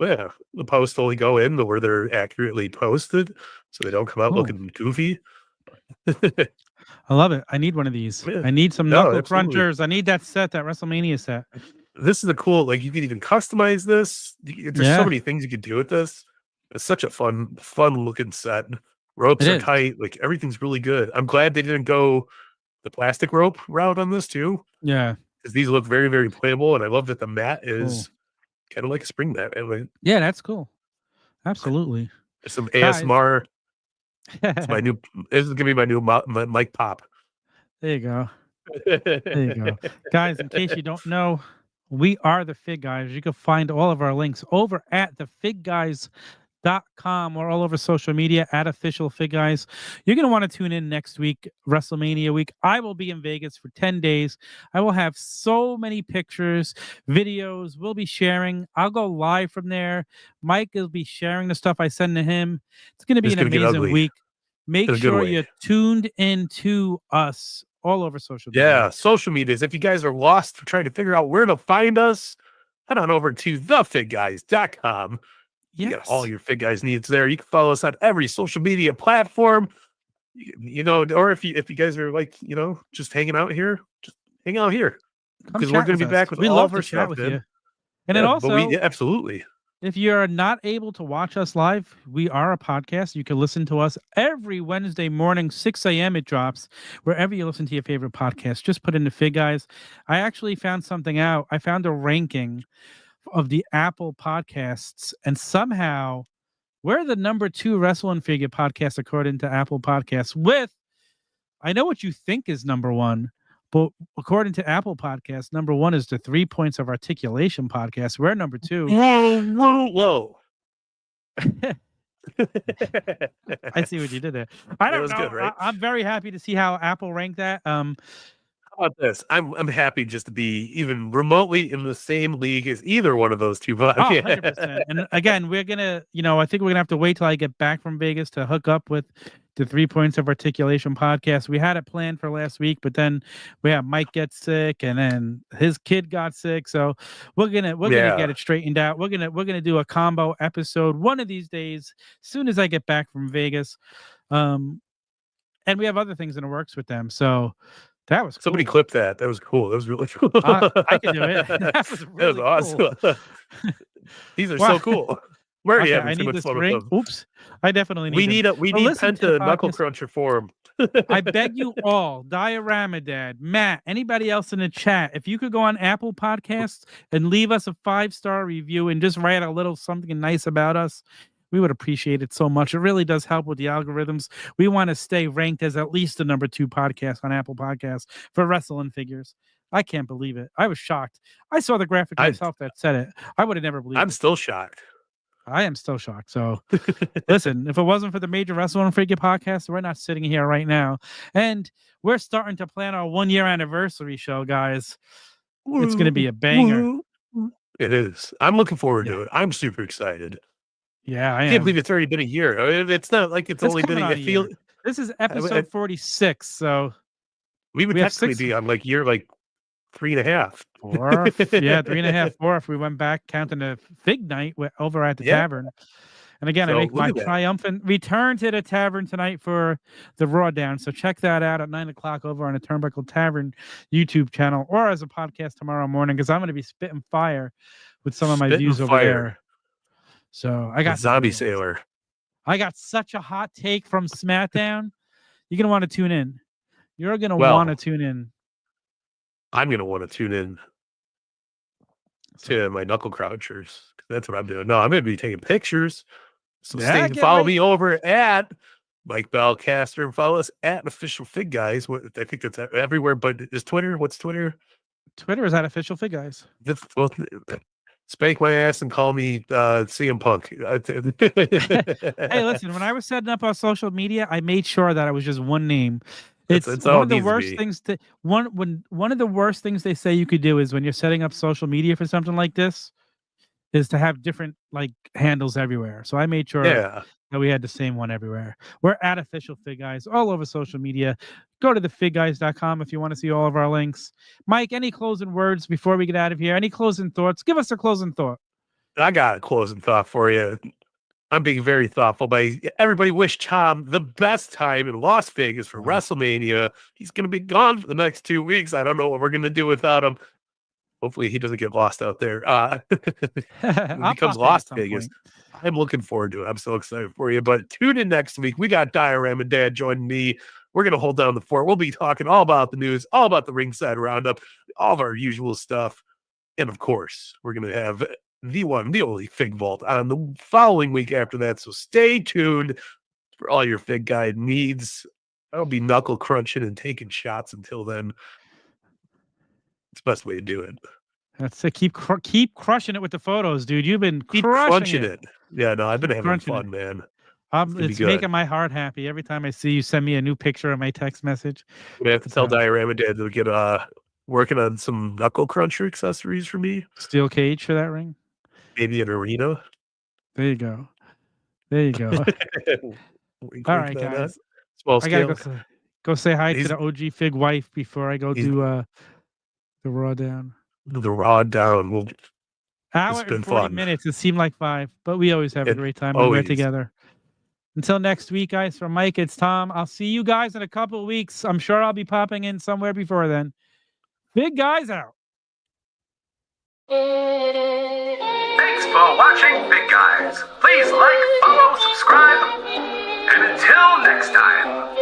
have the posts only go in where they're accurately posted, so they don't come out looking goofy. I love it. I need one of these. Yeah. I need some knuckle crunchers. I need that set, that WrestleMania set. This is a cool, like you can even customize this. There's so many things you can do with this. It's such a fun looking set. Ropes are tight, like everything's really good. I'm glad they didn't go the plastic rope route on this too. Yeah. Because these look very, very playable, and I love that the mat is kind of like a spring mat. Yeah, that's cool. Absolutely. There's some ASMR. It's my new. This is gonna be my new mic pop. There you go. There you go, guys. In case you don't know, we are the Fig Guys. You can find all of our links over at the FigGuys.com or all over social media at official FigGuys. You're going to want to tune in next week, WrestleMania week. I will be in Vegas for 10 days. I will have so many pictures, videos. We'll be sharing. I'll go live from there. Mike will be sharing the stuff I send to him. It's going to be an amazing week. Make sure you're tuned into us all over social media. Yeah, social medias. If you guys are lost trying to figure out where to find us, head on over to thefigguys.com. You get all your Fig Guys needs there. You can follow us on every social media platform. You know, or if you guys are like, you know, just hanging out here, just hang out here. Because we're going to be back with all of our stuff. With you. And then also, absolutely. If you're not able to watch us live, we are a podcast. You can listen to us every Wednesday morning, 6 a.m. It drops wherever you listen to your favorite podcast. Just put in the Fig Guys. I actually found something out. I found a ranking of the Apple podcasts, and somehow we're the #2 wrestling figure podcast according to Apple Podcasts. With, I know what you think is #1, but according to Apple Podcasts, #1 is the 3 Points of Articulation podcast. We're #2. Whoa. I see what you did there. I don't know. Good, right? I'm very happy to see how Apple ranked that. How about this? I'm happy just to be even remotely in the same league as either one of those two podcasts. 100%. And again, we're gonna, I think we're gonna have to wait till I get back from Vegas to hook up with the 3 Points of Articulation podcast. We had it planned for last week, but then we had Mike get sick, and then his kid got sick. So we're gonna get it straightened out. We're gonna do a combo episode one of these days, as soon as I get back from Vegas. And we have other things in the works with them. So that was cool. Somebody clipped that. That was cool. That was really cool. I can do it. That was really awesome. Cool. These are so cool. Where are you having too much fun with them? Oops. I definitely need we need Penta Knuckle Cruncher form. I beg you all, Diorama Dad, Matt, anybody else in the chat, if you could go on Apple Podcasts and leave us a 5-star review and just write a little something nice about us, we would appreciate it so much. It really does help with the algorithms. We want to stay ranked as at least the #2 podcast on Apple Podcasts for wrestling figures. I can't believe it. I was shocked. I saw the graphic myself that said it. I would have never believed it. I'm still shocked. I am still shocked. So listen, if it wasn't for the Major Wrestling Figure podcast, we're not sitting here right now. And we're starting to plan our 1-year anniversary show, guys. It's going to be a banger. It is. I'm looking forward to it. I'm super excited. Yeah, I can't believe it's already been a year. It's not like it's only been a year. This is episode 46, so we would technically be on year 3.5. 4. Yeah, 3.5, 4 if we went back counting the Fig Night over at the tavern. And again, I make my triumphant return to the tavern tonight for the Raw Down. So check that out at 9:00 over on the Turnbuckle Tavern YouTube channel, or as a podcast tomorrow morning, because I'm going to be spitting fire with some of my views over there. So I got Zombie Sailor. I got such a hot take from SmackDown. You're gonna want to tune in. You're gonna want to tune in. I'm gonna want to tune in to my knuckle crouchers. That's what I'm doing. No, I'm gonna be taking pictures. So stay and follow me over at Mike Bellcaster and follow us at Official Fig Guys. I think that's everywhere, but is Twitter? What's Twitter? Twitter is at Official Fig Guys. Spank my ass and call me CM Punk. Hey, listen, when I was setting up our social media, I made sure that it was just one name. It's It's one all of the it needs to worst be. things to one of the worst things they say you could do is when you're setting up social media for something like this is to have different like handles everywhere. So I made sure Yeah. that we had the same one everywhere. We're at official FigGuys all over social media. Go to thefigguys.com if you want to see all of our links. Mike, any closing words before we get out of here? Any closing thoughts? Give us a closing thought. I got a closing thought for you. I'm being very thoughtful, but everybody wish Tom the best time in Las Vegas for WrestleMania. He's going to be gone for the next 2 weeks. I don't know what we're going to do without him. Hopefully he doesn't get lost out there. It becomes Las Vegas. I'm looking forward to it. I'm so excited for you. But tune in next week. We got Diorama Dad joining me. We're going to hold down the fort. We'll be talking all about the news, all about the Ringside Roundup, all of our usual stuff. And of course, we're going to have the one, the only Fig Vault on the following week after that. So stay tuned for all your Fig Guide needs. I'll be knuckle crunching and taking shots until then. It's the best way to do it. That's it. Keep crushing it with the photos, dude. You've been Keep crushing it. Yeah, no, I've been having fun, it. man. It's making my heart happy every time I see you send me a new picture of my text message. We have to tell Diorama Dad to get working on some knuckle cruncher accessories for me. Steel cage for that ring. Maybe an arena. There you go. There you go. All right, guys. I gotta go say hi to the OG Fig wife before I go do the Raw Down. The Raw Down. Well, hour and 40 minutes. It seemed like 5, but we always have a great time when we're together. Until next week, guys, from Mike, it's Tom. I'll see you guys in a couple of weeks. I'm sure I'll be popping in somewhere before then. FigGuys out. Thanks for watching FigGuys. Please like, follow, subscribe, and until next time.